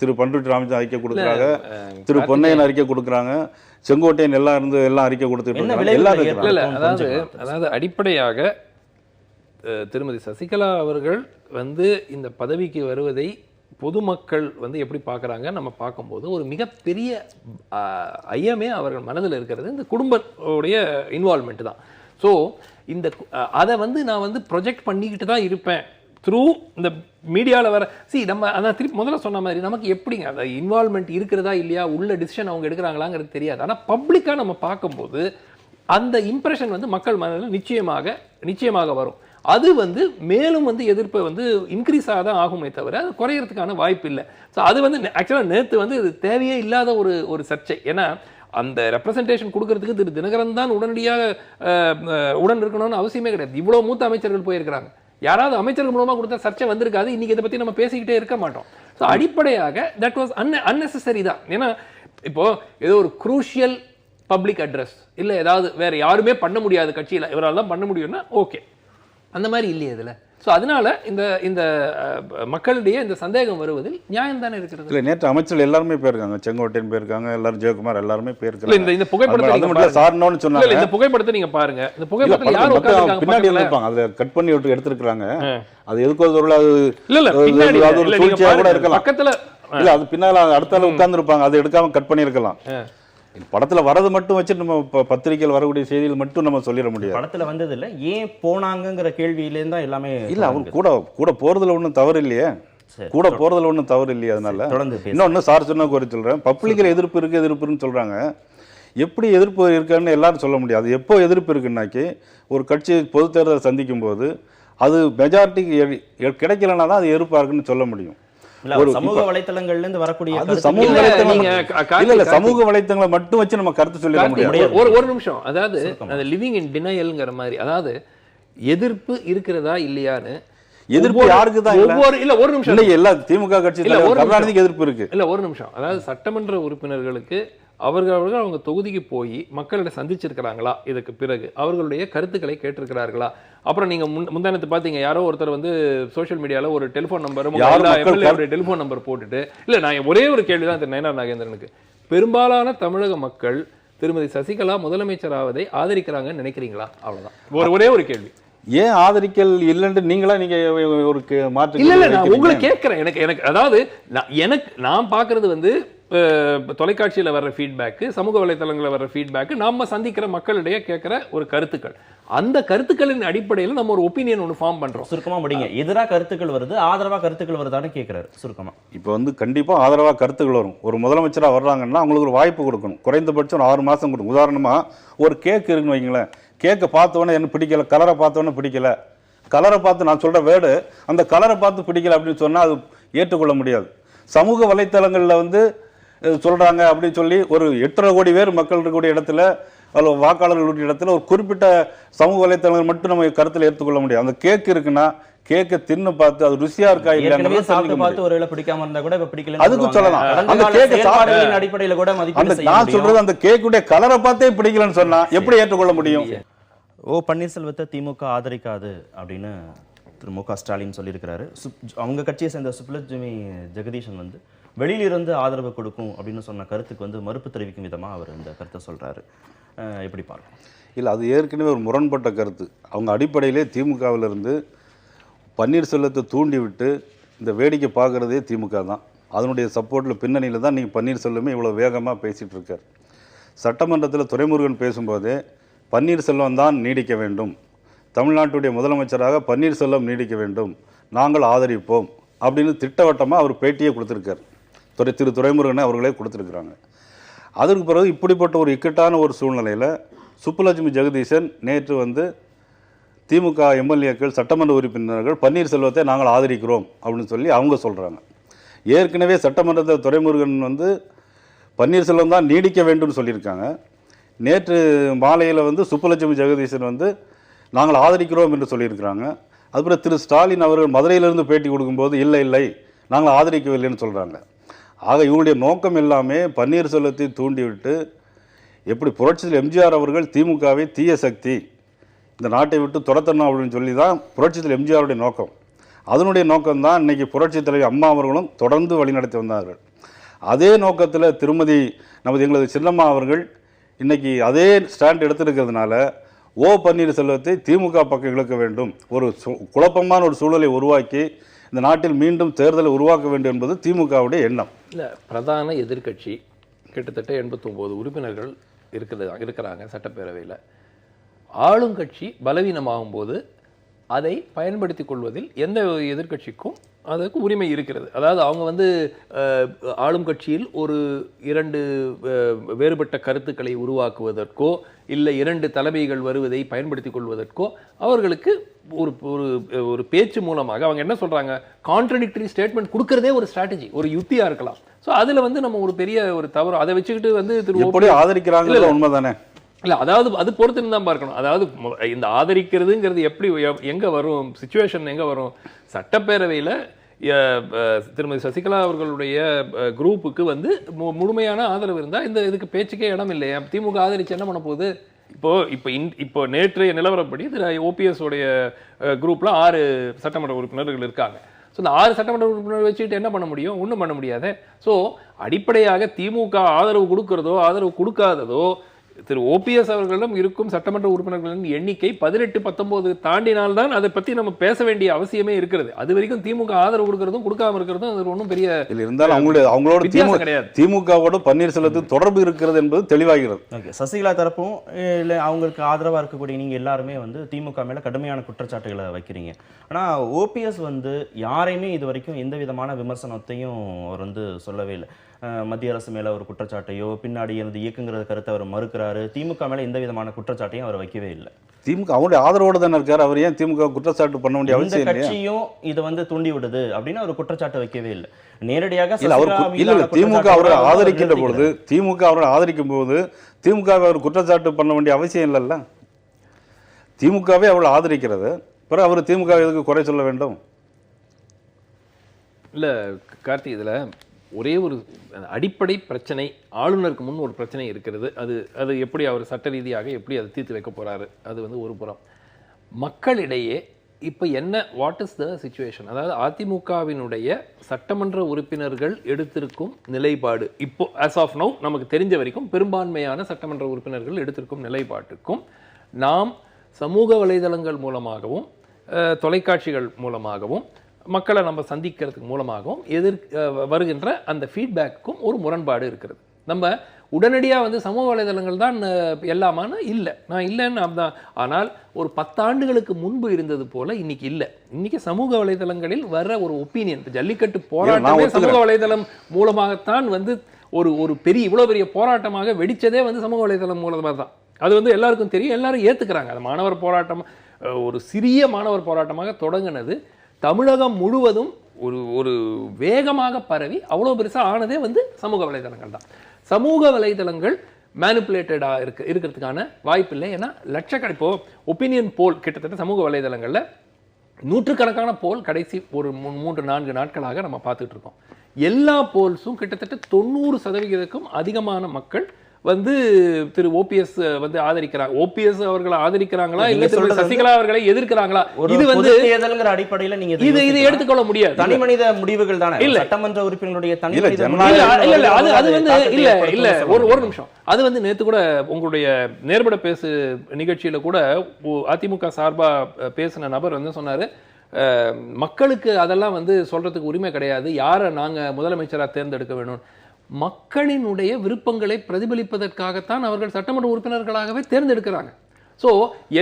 திரு பண்ருட்டி ராமச்சந்திரன் அறிக்கை கொடுக்குறாங்க, திரு பொன்னையன் அறிக்கை கொடுக்குறாங்க, செங்கோட்டையன் எல்லாம் அறிக்கை கொடுத்துட்டு இருக்காங்க. அதாவது அடிப்படையாக திருமதி சசிகலா அவர்கள் வந்து இந்த பதவிக்கு வருவதை பொதுமக்கள் வந்து எப்படி பார்க்குறாங்க நம்ம பார்க்கும்போது ஒரு மிகப்பெரிய ஐயமே அவர்கள் மனதில் இருக்கிறது இந்த குடும்பத்துடைய இன்வால்மெண்ட் தான். ஸோ இந்த அதை வந்து நான் வந்து ப்ரொஜெக்ட் பண்ணிக்கிட்டு தான் இருப்பேன் த்ரூ இந்த மீடியாவில் வர நம்ம அதான் திருப்பி முதல்ல சொன்ன மாதிரி நமக்கு எப்படிங்க அந்த இன்வால்மெண்ட் இருக்கிறதா இல்லையா, உள்ள டிசிஷன் அவங்க எடுக்கிறாங்களாங்கிறது தெரியாது. ஆனால் பப்ளிக்காக நம்ம பார்க்கும்போது அந்த இம்ப்ரெஷன் வந்து மக்கள் மனதில் நிச்சயமாக வரும். அது வந்து மேலும் வந்து எதிர்ப்பை வந்து இன்க்ரீஸாக தான் ஆகுமே தவிர அது குறையறதுக்கான வாய்ப்பு இல்லை. ஸோ அது வந்து ஆக்சுவலாக நேற்று வந்து இது தேவையே இல்லாத ஒரு சர்ச்சை. ஏன்னா அந்த ரெப்ரசன்டேஷன் கொடுக்கறதுக்கு திரு தினகரன் தான் உடனடியாக உடன் இருக்கணும்னு அவசியமே கிடையாது. இவ்வளோ மூத்த அமைச்சர்கள் போயிருக்கிறாங்க. யாராவது அமைச்சர்கள் மூலமாக கொடுத்தா சர்ச்சை வந்திருக்காது. இன்னைக்கு இதை பற்றி நம்ம பேசிக்கிட்டே இருக்க மாட்டோம். ஸோ அடிப்படையாக தட் வாஸ் அன்னெசரி தான். ஏன்னா இப்போ ஏதோ ஒரு குரூஷியல் பப்ளிக் அட்ரஸ் இல்லை ஏதாவது வேற யாருமே பண்ண முடியாது கட்சியில் இவரால் தான் பண்ண முடியும்னா ஓகே, அந்த மாதிரி இல்லையே இதில். ஸோ அதனால இந்த மக்களுடைய இந்த சந்தேகம் வருவதில் நியாயம் தானே இருக்கிறது. இல்லை, நேற்று அமைச்சர்கள் எல்லாருமே போயிருக்காங்க. செங்கோட்டையன் போயிருக்காங்க, எல்லாரும் ஜெயக்குமார் எல்லாருமே போயிருக்காங்க. இந்த புகைப்படத்தை சாரணும்னு சொன்னாங்க. இந்த புகைப்படத்தை நீங்க பாருங்க. இந்த புகைப்படத்தை யாரும் பின்னாடி இருப்பாங்க, அதை கட் பண்ணி விட்டு எடுத்துருக்காங்க. அது எதுக்கு கூட இருக்கலாம் பக்கத்துல. இல்ல அது பின்னால அடுத்தால உட்கார்ந்து இருப்பாங்க, அதை எடுக்காம கட் பண்ணிருக்கலாம். படத்துல வரது மட்டும் வச்சு நம்ம பத்திரிகையில் வரக்கூடிய செய்திகள் மட்டும் நம்ம சொல்லிட முடியாது. படத்துல வந்தது இல்ல, ஏன் போனாங்கிற கேள்வியிலேருந்து தான் எல்லாமே. இல்ல அவங்க கூட போறதுல ஒன்றும் தவறு இல்லையே, கூட போறதுல ஒன்றும் தவறு இல்லையே. அதனால இன்னொன்னு சார் சொன்ன கோரி சொல்றேன், பப்ளிக்ல எதிர்ப்புன்னு சொல்றாங்க. எப்படி எதிர்ப்பு இருக்குன்னு எல்லாரும் சொல்ல முடியாது. எப்போ எதிர்ப்பு இருக்குன்னாக்கி ஒரு கட்சி பொது தேர்தலை சந்திக்கும் போது அது மெஜாரிட்டிக்கு கிடைக்கலன்னா தான் அது எதிர்ப்பா இருக்குன்னு சொல்ல முடியும். சமூக வலைத்தளங்கள்ல இருந்து வரக்கூடிய சமூக வலைத்தளங்களை மட்டும் வச்சு நம்ம கருத்து சொல்லிட முடியாது. ஒரு நிமிஷம், அதாவது லிவிங் இன் டினையல்ங்கிற மாதிரி, அதாவது எதிர்ப்பு இருக்கிறதா இல்லையான்னு எதிர்ப்பு யாருக்கு தான் இல்ல ஒரு நிமிஷம் இல்ல எல்லா திமுக கட்சி கருணாநிதிக்கு எதிர்ப்பு இருக்கு. இல்ல ஒரு நிமிஷம், அதாவது சட்டமன்ற உறுப்பினர்களுக்கு அவர்கள் அவங்க தொகுதிக்கு போய் மக்களை சந்திச்சிருக்கிறாங்களா, இதுக்கு பிறகு அவர்களுடைய கருத்துக்களை கேட்டிருக்கிறார்களா? அப்புறம் நீங்க முந்தானத்து பாத்தீங்க, யாரோ ஒருத்தர் வந்து சோசியல் மீடியால ஒரு டெலிபோன் நம்பரும் டெலிபோன் நம்பர் போட்டுட்டு, இல்ல நான் ஒரே ஒரு கேள்விதான் திரு நயினார் நாகேந்திரனுக்கு, பெரும்பாலான தமிழக மக்கள் திருமதி சசிகலா முதலமைச்சராவதை ஆதரிக்கிறாங்கன்னு நினைக்கிறீங்களா? அவ்வளவுதான் ஒரே ஒரு கேள்வி. ஏன் ஆதரிக்கல் இல்லைன்னு நீங்களா நீங்க ஒரு மாற்று இல்ல நான் உங்களை கேட்கிறேன். எனக்கு அதாவது நான் பாக்குறது வந்து தொலைக்காட்சியில் வர்ற ஃபீட்பேக்கு, சமூக வலைதளங்களில் வர்ற ஃபீட்பேக்கு, நம்ம சந்திக்கிற மக்களிடையே கேட்கிற ஒரு கருத்துக்கள், அந்த கருத்துக்களின் அடிப்படையில் நம்ம ஒரு ஒப்பீனியன் ஒன்று ஃபார்ம் பண்றோம். சுருக்கமா முடிங்க. எதிராக கருத்துக்கள் வருது, ஆதரவா கருத்துக்கள் வருதான்னு கேட்கிறாரு சுருக்கமா. இப்போ வந்து கண்டிப்பா ஆதரவா கருத்துக்கள் வரும். ஒரு முதலமைச்சரா வர்றாங்கன்னா அவங்களுக்கு ஒரு வாய்ப்பு கொடுக்கணும். குறைந்தபட்சம் ஒரு 6 மாசம் கொடுக்கும். உதாரணமா ஒரு கேக் இருக்குன்னு வைங்களேன், கேக்கை பார்த்தவொடனே என்ன பிடிக்கல, கலரை பார்த்தவொடனே பிடிக்கல, கலரை பார்த்து நான் சொல்ற வேர்டு அந்த கலரை பார்த்து பிடிக்கல அப்படின்னு சொன்னா அது ஏற்றுக்கொள்ள முடியாது. சமூக வலைத்தளங்கள்ல வந்து சொல்றாங்க அப்படின்னு சொல்லி ஒரு 8.5 கோடி பேர் மக்கள் இருக்கக்கூடிய இடத்துல, வாக்காளர்கள் இடத்துல ஒரு குறிப்பிட்ட சமூக வலைத்தளங்கள் மட்டும் நம்ம கருத்தில் ஏற்றுக்கொள்ள முடியாது. அந்த கேக் இருக்குன்னா கேக்க தின்னு பார்த்து அது ருசியா இருக்கா இல்லையா சாப்பிட்டு பார்த்து ஒருவேளை பிடிக்காம இருந்தா கூட இப்ப பிடிக்கல அதுக்கு சொல்லலாம். அந்த கேக்க சாப்பிடுறதின் அடிப்படையில் கூட மதிப்பீடு செய்ய நான் சொல்றது அந்த கேக்குடைய கலரை பார்த்தே பிடிக்கலன்னு சொன்னா எப்படி ஏற்றுக்கொள்ள முடியும்? ஓ பன்னீர்செல்வத்தை திமுக ஆதரிக்காது அப்படின்னு திரு மு க ஸ்டாலின் சொல்லியிருக்கிறாரு. அவங்க கட்சியை சேர்ந்த சுப்லட்சுமி ஜெகதீஷன் வந்து வெளியிலிருந்து ஆதரவு கொடுக்கும் அப்படின்னு சொன்ன கருத்துக்கு வந்து மறுப்பு தெரிவிக்கும் விதமா அவர் இந்த கருத்தை சொல்றாரு. எப்படி பார்க்கணும்? இல்லை, அது ஏற்கனவே ஒரு முரண்பட்ட கருத்து. அவங்க அடிப்படையிலே திமுகவிலிருந்து பன்னீர்செல்வத்தை தூண்டி விட்டு இந்த வேடிக்கை பார்க்குறதே திமுக தான். அதனுடைய சப்போர்ட்டில் பின்னணியில் தான் நீங்கள் பன்னீர்செல்வமே இவ்வளோ வேகமாக பேசிகிட்டு இருக்கார். சட்டமன்றத்தில் துரைமுருகன் பேசும்போதே பன்னீர்செல்வம் தான் நீடிக்க வேண்டும், தமிழ்நாட்டுடைய முதலமைச்சராக பன்னீர்செல்வம் நீடிக்க வேண்டும், நாங்கள் ஆதரிப்போம் அப்படின்னு திட்டவட்டமாக அவர் பேட்டியே கொடுத்துருக்கார். திரு துரைமுருகனை அவர்களே கொடுத்துருக்குறாங்க. அதற்கு பிறகு இப்படிப்பட்ட ஒரு இக்கட்டான ஒரு சூழ்நிலையில் சுப்புலட்சுமி ஜெகதீசன் நேற்று வந்து திமுக எம்எல்ஏக்கள் சட்டமன்ற உறுப்பினர்கள் பன்னீர்செல்வத்தை நாங்கள் ஆதரிக்கிறோம் அப்படின்னு சொல்லி அவங்க சொல்கிறாங்க. ஏற்கனவே சட்டமன்றத்தில் துரைமுருகன் வந்து பன்னீர்செல்வம் தான் நீடிக்க வேண்டும்னு சொல்லியிருக்காங்க. நேற்று மாலையில் வந்து சுப்புலட்சுமி ஜெகதீசன் வந்து நாங்கள் ஆதரிக்கிறோம் என்று சொல்லியிருக்கிறாங்க. அதுபோல் திரு ஸ்டாலின் அவர்கள் மதுரையிலிருந்து பேட்டி கொடுக்கும்போது இல்லை நாங்கள் ஆதரிக்கவில்லைன்னு சொல்கிறாங்க. ஆக இவங்களுடைய நோக்கம் எல்லாமே பன்னீர்செல்வத்தை தூண்டிவிட்டு எப்படி புரட்சியில் எம்ஜிஆர் அவர்கள் திமுகவை தீய சக்தி இந்த நாட்டை விட்டு துரத்தணும் அப்படின்னு சொல்லி தான் புரட்சியில் எம்ஜிஆருடைய நோக்கம். அதனுடைய நோக்கம்தான் இன்றைக்கி புரட்சி தலைவர் அம்மா அவர்களும் தொடர்ந்து வழிநடத்தி வந்தார்கள். அதே நோக்கத்தில் திருமதி எங்களது சின்னம்மா அவர்கள் இன்றைக்கி அதே ஸ்டாண்ட் எடுத்திருக்கிறதுனால ஓ பன்னீர்செல்வத்தை திமுக பக்கம் இழுக்க வேண்டும், ஒரு குழப்பமான ஒரு சூழலை உருவாக்கி இந்த நாட்டில் மீண்டும் தேர்தலை உருவாக்க வேண்டும் என்பது திமுகவுடைய எண்ணம். இல்லை, பிரதான எதிர்க்கட்சி கிட்டத்தட்ட 89 உறுப்பினர்கள் இருக்கிறாங்க சட்டப்பேரவையில். ஆளுங்கட்சி பலவீனமாகும் போது அதை பயன்படுத்தி கொள்வதில் எந்த எதிர்க்கட்சிக்கும் அதுக்கு உரிமை இருக்கிறது. அதாவது அவங்க வந்து ஆளும் கட்சியில் ஒரு 2 வேறுபட்ட கருத்துக்களை உருவாக்குவதற்கோ இல்லை 2 தலைமைகள் வருவதை பயன்படுத்தி கொள்வதற்கோ அவர்களுக்கு ஒரு ஒரு பேச்சு மூலமாக அவங்க என்ன சொல்றாங்க, கான்ட்ரடிக்டரி ஸ்டேட்மெண்ட் கொடுக்கறதே ஒரு ஸ்ட்ராட்டஜி, ஒரு யுக்தியா இருக்கலாம். ஸோ அதுல வந்து நம்ம ஒரு பெரிய ஒரு தவறு அதை வச்சுக்கிட்டு வந்து ஆதரிக்கிறாங்க உண்மைதானே. இல்லை, அதாவது அது பொறுத்துன்னு தான் பார்க்கணும். அதாவது இந்த ஆதரிக்கிறதுங்கிறது எப்படி எங்கே வரும், சுச்சுவேஷன் எங்கே வரும்? சட்டப்பேரவையில் திருமதி சசிகலா அவர்களுடைய குரூப்புக்கு வந்து முழுமையான ஆதரவு இருந்தால் இதுக்கு பேச்சுக்கே இடம் இல்லையா? திமுக ஆதரிச்சு என்ன பண்ண போகுது? இப்போ நேற்றைய நிலவரப்படி திரு ஓபிஎஸ் உடைய குரூப்ல 6 சட்டமன்ற உறுப்பினர்கள் இருக்காங்க. ஸோ இந்த 6 சட்டமன்ற உறுப்பினர்கள் வச்சுக்கிட்டு என்ன பண்ண முடியும்? ஒன்றும் பண்ண முடியாது. ஸோ அடிப்படையாக திமுக ஆதரவு கொடுக்கிறதோ ஆதரவு கொடுக்காததோ திரு ஓபிஎஸ் அவர்களிடம் இருக்கும் சட்டமன்ற உறுப்பினர்களின் எண்ணிக்கை 18-19 தாண்டினால்தான் அதை பற்றி நம்ம பேச வேண்டிய அவசியமே இருக்கிறது. அது வரைக்கும் திமுக ஆதரவு கொடுக்கறதும் கொடுக்காம இருக்கிறதும் அது ஒன்றும் பெரிய இருந்தாலும் அவங்களோட வித்தியாசம் கிடையாது. திமுகவோட பன்னீர்செல்வத்துக்கு தொடர்பு இருக்கிறது என்பது தெளிவாகிறது. ஓகே, சசிகலா தரப்பும் இல்லை அவங்களுக்கு ஆதரவாக இருக்கக்கூடிய நீங்கள் எல்லாருமே வந்து திமுக மேலே கடுமையான குற்றச்சாட்டுகளை வைக்கிறீங்க. ஆனால் ஓபிஎஸ் வந்து யாரையுமே இது வரைக்கும் எந்த விதமான விமர்சனத்தையும் அவர் வந்து சொல்லவே இல்லை. மத்திய அரசு மேலே ஒரு குற்றச்சாட்டையோ பின்னாடி இருந்து இயக்குங்கிற கருத்தை அவர் மறுக்கிறாரு. திமுக மேலே எந்த விதமான குற்றச்சாட்டையும் அவர் வைக்கவே இல்லை. திமுக அவருடைய ஆதரவோடு தானே இருக்காரு. அவர் ஏன் திமுக குற்றச்சாட்டு பண்ண வேண்டிய அவசியம் இல்லை? கட்சியும் இதை வந்து தூண்டி விடுது அப்படின்னு ஒரு குற்றச்சாட்டு வைக்கவே இல்லை. நேரடியாக திமுக அவரை ஆதரிக்கின்ற பொழுது திமுக அவரை ஆதரிக்கும் போது திமுக அவர் குற்றச்சாட்டு பண்ண வேண்டிய அவசியம் இல்லைல்ல. திமுகவே அவரை ஆதரிக்கிறது, பிறகு அவர் திமுக எதுக்கு குறை சொல்ல வேண்டும்? இல்லை கார்த்தி, இதில் ஒரே ஒரு அடிப்படை பிரச்சனை, ஆளுநருக்கு முன் ஒரு பிரச்சனை இருக்கிறது. அது எப்படி அவர் சட்ட ரீதியாக எப்படி அதை தீர்த்து வைக்க போறாரு, அது வந்து ஒரு புறம். மக்களிடையே இப்போ என்ன, வாட் இஸ் த சிச்சுவேஷன்? அதாவது அதிமுகவினுடைய சட்டமன்ற உறுப்பினர்கள் எடுத்திருக்கும் நிலைப்பாடு இப்போ ஆஸ் ஆஃப் நவ் நமக்கு தெரிஞ்ச வரைக்கும் பெரும்பான்மையான சட்டமன்ற உறுப்பினர்கள் எடுத்திருக்கும் நிலைப்பாட்டுக்கும் நாம் சமூக வலைதளங்கள் மூலமாகவும் தொலைக்காட்சிகள் மூலமாகவும் மக்களை நம்ம சந்திக்கிறதுக்கு மூலமாகவும் வருகின்ற அந்த ஃபீட்பேக்கும் ஒரு முரண்பாடு இருக்கிறது. நம்ம உடனடியாக வந்து சமூக வலைதளங்கள் தான் எல்லாமான இல்லை, நான் இல்லைன்னு தான். ஆனால் ஒரு 10 ஆண்டுகளுக்கு முன்பு இருந்தது போல இன்னைக்கு இல்லை. இன்னைக்கு சமூக வலைதளங்களில் வர ஒரு ஒப்பீனியன், ஜல்லிக்கட்டு போராட்டமே சமூக வலைதளம் மூலமாகத்தான் வந்து ஒரு பெரிய இவ்வளோ பெரிய போராட்டமாக வெடிச்சதே வந்து சமூக வலைதளம் மூலமாக தான். அது வந்து எல்லாருக்கும் தெரியும், எல்லாரும் ஏற்றுக்கிறாங்க. அது மாணவர் போராட்டம், ஒரு சிறிய மாணவர் போராட்டமாக தொடங்கினது தமிழகம் முழுவதும் ஒரு வேகமாக பரவி அவ்வளோ பெருசாக ஆனதே வந்து சமூக வலைதளங்கள் தான். சமூக வலைதளங்கள் மேனிப்புலேட்டடாக இருக்கிறதுக்கான வாய்ப்பு இல்லை. ஏன்னா லட்சக்கணக்கோ ஒப்பீனியன் போல் கிட்டத்தட்ட சமூக வலைதளங்களில் நூற்றுக்கணக்கான போல் கடைசி ஒரு 3-4 நாட்களாக நம்ம பார்த்துட்டு இருக்கோம். எல்லா போல்ஸும் கிட்டத்தட்ட 90% அதிகமான மக்கள் வந்து திரு ஓபிஎஸ் வந்து ஆதரிக்கிறாங்க. ஓபிஎஸ் அவர்களை ஆதரிக்கிறாங்களா இல்ல சசிகலா அவர்களை எதிர்க்கிறாங்களா? இது வந்து தேர்தல்ங்கிற அடிப்படையில் நீங்க இது எடுத்துக்கொள்ள முடியாது. தனி மனித முடிவுகள் தானே சட்டமன்ற உறுப்பினர்களுடைய தனி மனித அது வந்து இல்ல ஒரு நிமிஷம். அது வந்து நேத்து கூட உங்களுடைய நேர்பட பேசு நிகழ்ச்சியில கூட அதிமுக சார்பா பேசின நபர் வந்து சொன்னாரு, மக்களுக்கு அதெல்லாம் வந்து சொல்றதுக்கு உரிமை கிடையாது, யாரை நாங்க முதலமைச்சரா தேர்ந்தெடுக்க வேணும். மக்களினுடைய விருப்பங்களை பிரதிபலிப்பதற்காகத்தான் அவர்கள் சட்டமன்ற உறுப்பினர்களாகவே தேர்ந்தெடுக்கிறாங்க. ஸோ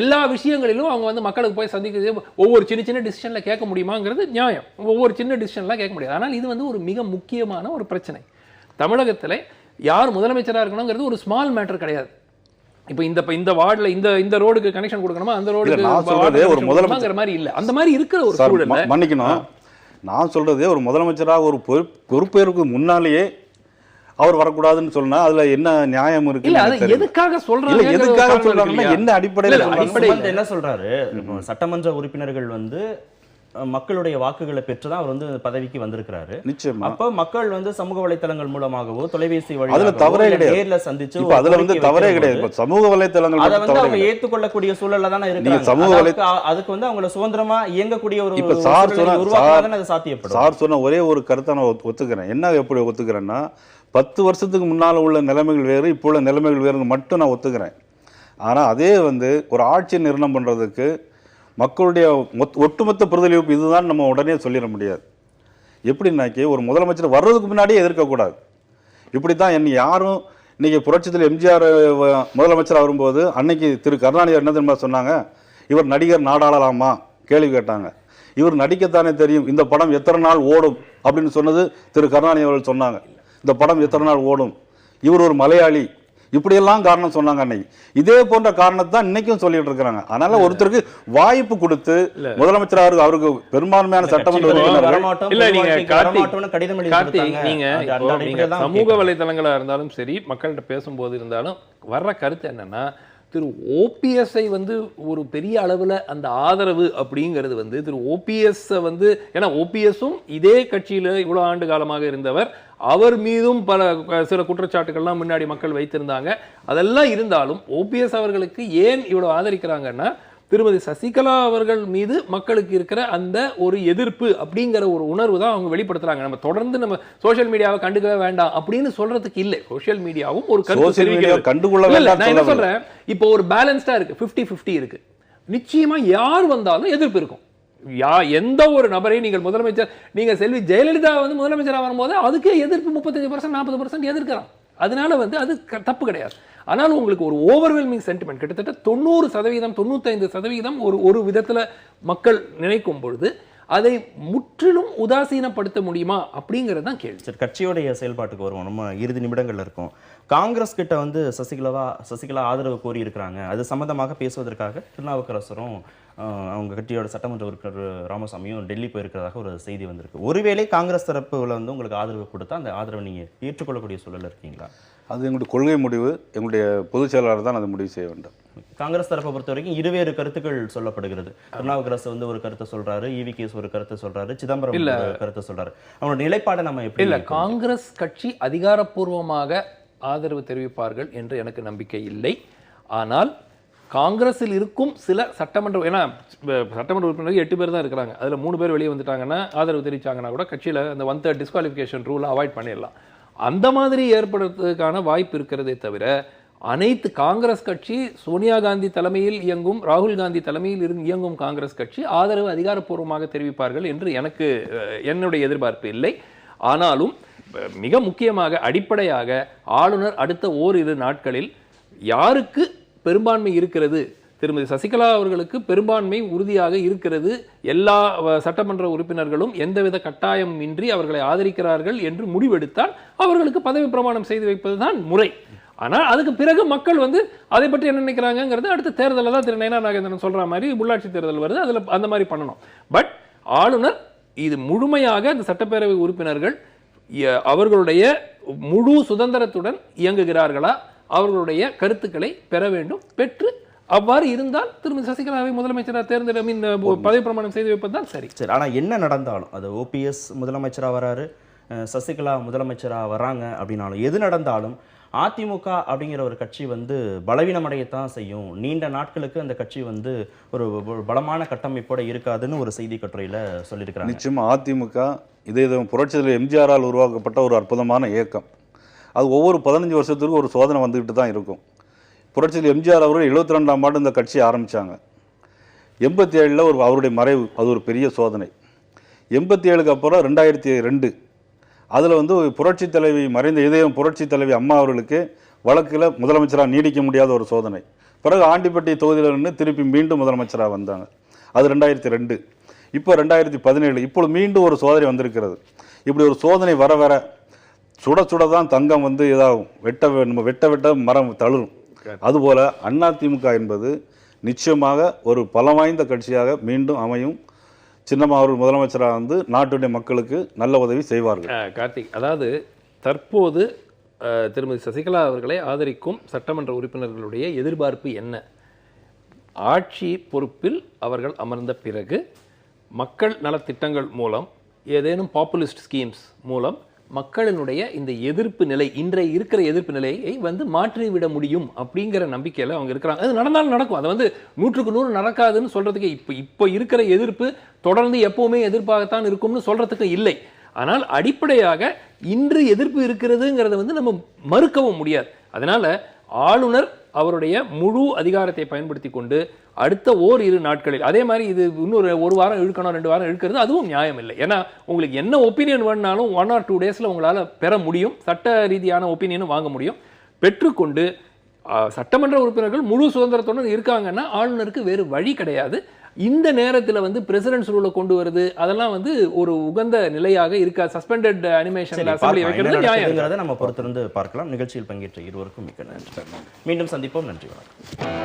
எல்லா விஷயங்களிலும் அவங்க வந்து மக்களுக்கு போய் சந்திக்கிறது, ஒவ்வொரு சின்ன டிசிஷனில் கேட்க முடியுமாங்கிறது நியாயம், ஒவ்வொரு சின்ன டிசிஷன்லாம் கேட்க முடியாது. ஆனால் இது வந்து ஒரு மிக முக்கியமான ஒரு பிரச்சனை. தமிழகத்தில் யார் முதலமைச்சராக இருக்கணுங்கிறது ஒரு ஸ்மால் மேட்டர் கிடையாது. இப்போ இந்த வார்டில் இந்த ரோடுக்கு கனெக்ஷன் கொடுக்கணுமா, அந்த ரோடுக்கு ஒரு முதலமைச்சர் மாதிரி இல்லை, அந்த மாதிரி இருக்கிற ஒரு சூழல். மன்னிக்கணும், நான் சொல்றதே ஒரு முதலமைச்சராக ஒரு பொறுப்பேற்கு முன்னாலேயே அவர் வரக்கூடாதுன்னு சொன்னா அதுல என்ன நியாயம் இருக்கு? இல்ல அது எதுக்காக சொல்றாங்க, என்ன அடிப்படையில் என்ன சொல்றாரு? சட்டமன்ற உறுப்பினர்கள் வந்து மக்களுடைய வாக்குகளை பெற்று தான் அவர் வந்து பதவிக்கு வந்திருக்கிறாரு. நிச்சயமா. அப்ப மக்கள் வந்து சமூக வலைத்தளங்கள் மூலமாகவோ தொலைபேசி அதுல தவறே வழியாகவோ கிடையாது. நேர்ல சந்திச்சு இப்ப அதுல வந்து தவறே கிடையாது. இப்ப சமூக வலைத்தளங்கள் அதை மட்டும் வந்து தவறே அவங்க கிடையாது. ஏற்றுக்கொள்ளக்கூடிய சூழல்ல தானே நீங்க இருக்காங்க. சமூக அதுக்கு வந்து அவங்கள சுதந்திரமா இயங்கக்கூடிய ஒரு இப்ப சார் சூழலை உருவாக்குனாதான் அது சாத்தியப்படும். சார் சொன்ன ஒரே ஒரு கருத்தை நான் ஒத்துக்கிறேன். என்ன எப்படி ஒத்துக்கிறேன்னா 10 வருஷத்துக்கு முன்னால உள்ள நிலைமைகள் வேறு, இப்போ உள்ள நிலைமைகள் வேறுங்க மட்டும் நான் ஒத்துக்கிறேன். ஆனா அதே வந்து ஒரு ஆட்சியை நிர்ணயம் பண்றதுக்கு மக்களுடைய ஒட்டுமொத்த பிரதிபலிப்பு இதுதான் நம்ம உடனே சொல்லிட முடியாது. எப்படின்னாக்கி ஒரு முதலமைச்சர் வர்றதுக்கு முன்னாடியே எதிர்க்கக்கூடாது. இப்படித்தான் யாரும் இன்னைக்கு புரட்சித்தில் எம்ஜிஆர் முதலமைச்சர் வரும்போது அன்னைக்கு திரு கருணாநிதி என்ன தெரியுமா சொன்னாங்க? இவர் நடிகர் நாடாளலாமா கேள்வி கேட்டாங்க. இவர் நடிக்கத்தானே தெரியும், இந்த படம் எத்தனை நாள் ஓடும் அப்படின்னு சொன்னது திரு கருணாநிதி அவர்கள் சொன்னாங்க. இந்த படம் எத்தனை நாள் ஓடும், இவர் ஒரு மலையாளி, இப்படியெல்லாம் காரணம் சொன்னாங்க அன்னைக்கு. இதே போன்ற காரணத்தை தான் இன்னைக்கும் சொல்லிட்டு இருக்கிறாங்க. அதனால ஒருத்தருக்கு வாய்ப்பு கொடுத்து முதலமைச்சர் அவருக்கு பெரும்பான்மையான சட்டமன்ற சமூக வலைதளங்களா இருந்தாலும் சரி, மக்கள்கிட்ட பேசும்போது இருந்தாலும் வர்ற கருத்து என்னன்னா, திரு ஓபிஎஸ்ஐ வந்து ஒரு பெரிய அளவில் அந்த ஆதரவு அப்படிங்கிறது வந்து திரு ஓபிஎஸ்ஸை வந்து, ஏன்னா ஓபிஎஸும் இதே கட்சியில் இவ்வளோ ஆண்டு காலமாக இருந்தவர், அவர் மீதும் சில குற்றச்சாட்டுகள்லாம் முன்னாடி மக்கள் வைத்திருந்தாங்க. அதெல்லாம் இருந்தாலும் ஓபிஎஸ் அவர்களுக்கு ஏன் இவ்வளோ ஆதரிக்கிறாங்கன்னா, திருமதி சசிகலா அவர்கள் மீது மக்களுக்கு இருக்கிற அந்த ஒரு எதிர்ப்பு அப்படிங்கிற ஒரு உணர்வு தான் அவங்க வெளிப்படுத்துறாங்க. நம்ம தொடர்ந்து நம்ம சோஷியல் மீடியாவை கண்டுக்கவே வேண்டாம் அப்படின்னு சொல்றதுக்கு இல்லை. சோஷியல் மீடியாவும் ஒரு நான் என்ன சொல்றேன், இப்போ ஒரு பேலன்ஸ்டா இருக்கு, 50-50 இருக்கு. நிச்சயமா யார் வந்தாலும் எதிர்ப்பு இருக்கும். எந்த ஒரு நபரையும் நீங்கள் முதலமைச்சர், நீங்க செல்வி ஜெயலலிதா வந்து முதலமைச்சராக வரும்போது அதுக்கே எதிர்ப்பு 35% 40% எதிர்க்கலாம். அதனால வந்து அது தப்பு கிடையாது. ஆனால் உங்களுக்கு ஒரு ஓவர்வெல்மிங் சென்டிமெண்ட், கிட்டத்தட்ட 90% 95% ஒரு விதத்துல மக்கள் நினைக்கும் பொழுது அதை முற்றிலும் உதாசீனப்படுத்த முடியுமா அப்படிங்கிறது தான் கேள்வி. சரி, கட்சியோடைய செயல்பாட்டுக்கு வருவோம். நம்ம இறுதி நிமிடங்கள்ல இருக்கோம். காங்கிரஸ் கிட்ட வந்து சசிகலா ஆதரவு கோரி இருக்கிறாங்க. அது சம்பந்தமாக பேசுவதற்காக திருநாவுக்கரசரும் அவங்க கட்சியோட சட்டமன்ற உறுப்பினர் ராமசாமியும் டெல்லி போயிருக்கிறதாக ஒரு செய்தி வந்திருக்கு. ஒருவேளை காங்கிரஸ் தரப்புல வந்து உங்களுக்கு ஆதரவு கொடுத்தா அந்த ஆதரவை நீங்க ஏற்றுக்கொள்ளக்கூடிய சூழல் இருக்கீங்களா? அது எங்களுடைய கொள்கை முடிவு. எங்களுடைய பொதுச் செயலாளர் தான் அதை முடிவு செய்ய வேண்டும். காங்கிரஸ் தரப்பை பொறுத்த வரைக்கும் இருவேறு கருத்துக்கள் சொல்லப்படுகிறது. திருநாவுக்கரசு வந்து ஒரு கருத்தை சொல்றாரு, EVKS ஒரு கருத்தை சொல்றாரு, சிதம்பரம் ஒரு கருத்தை சொல்றாரு. அவனோட நிலைப்பாடை நம்ம எப்படி? இல்ல, காங்கிரஸ் கட்சி அதிகாரப்பூர்வமாக ஆதரவு தெரிவிப்பார்கள் என்று எனக்கு நம்பிக்கை இல்லை. ஆனால் காங்கிரஸில் இருக்கும் சில சட்டமன்ற, ஏன்னா சட்டமன்ற உறுப்பினர்கள் 8 பேர் தான் இருக்கிறாங்க, அதில் 3 பேர் வெளியே வந்துட்டாங்கன்னா ஆதரவு தெரிவிச்சாங்கன்னா கூட கட்சியில் அந்த 1/3 டிஸ்குவாலிஃபிகேஷன் ரூலை அவாய்ட் பண்ணிடலாம். அந்த மாதிரி ஏற்படுறதுக்கான வாய்ப்பு இருக்கிறதே தவிர, அனைத்து காங்கிரஸ் கட்சி சோனியா காந்தி தலைமையில் இயங்கும், ராகுல் காந்தி தலைமையில் இயங்கும் காங்கிரஸ் கட்சி ஆதரவு அதிகாரப்பூர்வமாக தெரிவிப்பார்கள் என்று என்னுடைய எதிர்பார்ப்பு இல்லை. ஆனாலும் மிக முக்கியமாக அடிப்படையாக ஆளுநர் அடுத்த ஓரிரு நாட்களில் யாருக்கு பெரும்பான்மை இருக்கிறது, திருமதி சசிகலா அவர்களுக்கு பெரும்பான்மை உறுதியாக இருக்கிறது, எல்லா சட்டமன்ற உறுப்பினர்களும் எந்தவித கட்டாயம் இன்றி அவர்களை ஆதரிக்கிறார்கள் என்று முடிவெடுத்தால் அவர்களுக்கு பதவி பிரமாணம் செய்து வைப்பதுதான் முறை. ஆனால் அதுக்கு பிறகு மக்கள் வந்து அதை பற்றி என்ன நினைக்கிறாங்கிறது அடுத்த தேர்தலில் தான் திரு நயினார் நாகேந்திரன் சொல்ற மாதிரி உள்ளாட்சி தேர்தல் வருது, அதில் அந்த மாதிரி பண்ணணும். பட் ஆளுநர் இது முழுமையாக இந்த சட்டப்பேரவை உறுப்பினர்கள் அவர்களுடைய முழு சுதந்திரத்துடன் இயங்குகிறார்களா, அவர்களுடைய கருத்துக்களை பெற வேண்டும். பெற்று அவ்வாறு இருந்தால் திருமதி சசிகலாவை முதலமைச்சராக பதவி பிரமாணம் செய்து வைப்பதுதான் சரி. சரி, ஆனால் என்ன நடந்தாலும் அது OPS முதலமைச்சராக வராரு, சசிகலா முதலமைச்சராக வராங்க அப்படின்னாலும், எது நடந்தாலும் அதிமுக அப்படிங்கிற ஒரு கட்சி வந்து பலவீனமடையத்தான் செய்யும். நீண்ட நாட்களுக்கு அந்த கட்சி வந்து ஒரு பலமான கட்டமைப்போட இருக்காதுன்னு ஒரு செய்தி கட்டுரையில் சொல்லியிருக்கிறாங்க. நிச்சயமா அதிமுக இதே புரட்சியில் எம்ஜிஆரால் உருவாக்கப்பட்ட ஒரு அற்புதமான இயக்கம். அது ஒவ்வொரு 15 வருஷத்துக்கும் ஒரு சோதனை வந்துக்கிட்டு தான் இருக்கும். புரட்சியில் எம்ஜிஆர் அவர்கள் 72ஆம் ஆண்டு இந்த கட்சியை ஆரம்பித்தாங்க. 87ல் அவருடைய மறைவு, அது ஒரு பெரிய சோதனை. 87க்கு அப்புறம் 2002 அதில் வந்து புரட்சி தலைவி மறைந்த இதயம் புரட்சி தலைவி அம்மா அவர்களுக்கு வழக்கில் முதலமைச்சராக நீடிக்க முடியாத ஒரு சோதனை. பிறகு ஆண்டிப்பட்டி தொகுதியில் நின்று திருப்பி மீண்டும் முதலமைச்சராக வந்தாங்க. அது 2002. இப்போ 2017 இப்பொழுது மீண்டும் ஒரு சோதனை வந்திருக்கிறது. இப்படி ஒரு சோதனை வர வர சுட சுட தான் தங்கம் வந்து இதாகும், வெட்ட மரம் தளரும். அதுபோல் அதிமுக என்பது நிச்சயமாக ஒரு பலம் வாய்ந்த கட்சியாக மீண்டும் அமையும். சின்னம்மா அவர்கள் முதலமைச்சராக வந்து நாட்டுடைய மக்களுக்கு நல்ல உதவி செய்வார்கள். கார்த்திக், அதாவது தற்போது திருமதி சசிகலா அவர்களை ஆதரிக்கும் சட்டமன்ற உறுப்பினர்களுடைய எதிர்பார்ப்பு என்ன? ஆட்சி பொறுப்பில் அவர்கள் அமர்ந்த பிறகு மக்கள் நலத்திட்டங்கள் மூலம் ஏதேனும் பாப்புலிஸ்ட் ஸ்கீம்ஸ் மூலம் மக்களினுடைய இந்த எதிர்ப்பு நிலை, இன்றைய இருக்கிற எதிர்ப்பு நிலையை மாற்றிவிட முடியும் அப்படிங்கிற நம்பிக்கையில் அவங்க இருக்கிறாங்க. அது நடந்தாலும் நடக்கும். அதை 100க்கு 100 நடக்காதுன்னு சொல்றதுக்கு இப்போ இருக்கிற எதிர்ப்பு தொடர்ந்து எப்பவுமே எதிர்ப்பாகத்தான் இருக்கும்னு சொல்றதுக்கு இல்லை. ஆனால் அடிப்படையாக இன்று எதிர்ப்பு இருக்கிறதுங்கிறத நம்ம மறுக்கவும் முடியாது. அதனால ஆளுநர் அவருடைய முழு அதிகாரத்தை பயன்படுத்தி கொண்டு அடுத்த 2 நாட்களில், அதே மாதிரி இது இன்னொரு 1 வாரம் இழுக்கணும் 2 வாரம் இழுக்கிறது அதுவும் நியாயம் இல்லை. ஏன்னா உங்களுக்கு என்ன ஒப்பீனியன் வேணுனாலும் 1 or 2 டேஸில் உங்களால் பெற முடியும். சட்ட ரீதியான ஒப்பீனியனும் வாங்க முடியும். பெற்றுக்கொண்டு சட்டமன்ற உறுப்பினர்கள் முழு சுதந்திரத்துடன் இருக்காங்கன்னா ஆளுநருக்கு வேறு வழி கிடையாது. இந்த நேரத்தில் பிரசிடென்ட்ஸ் ரூலை கொண்டு வருது அதெல்லாம் ஒரு உகந்த நிலையாக இருக்கா. சஸ்பெண்டட் அனிமேஷன் அசெம்பிளி வைக்கிறது நியாயம். நம்ம பொறுத்திருந்து பார்க்கலாம். நிகழ்ச்சியில் பங்கேற்ற இருவருக்கும் மிக்க நன்றி. மீண்டும் சந்திப்போம். நன்றி, வணக்கம்.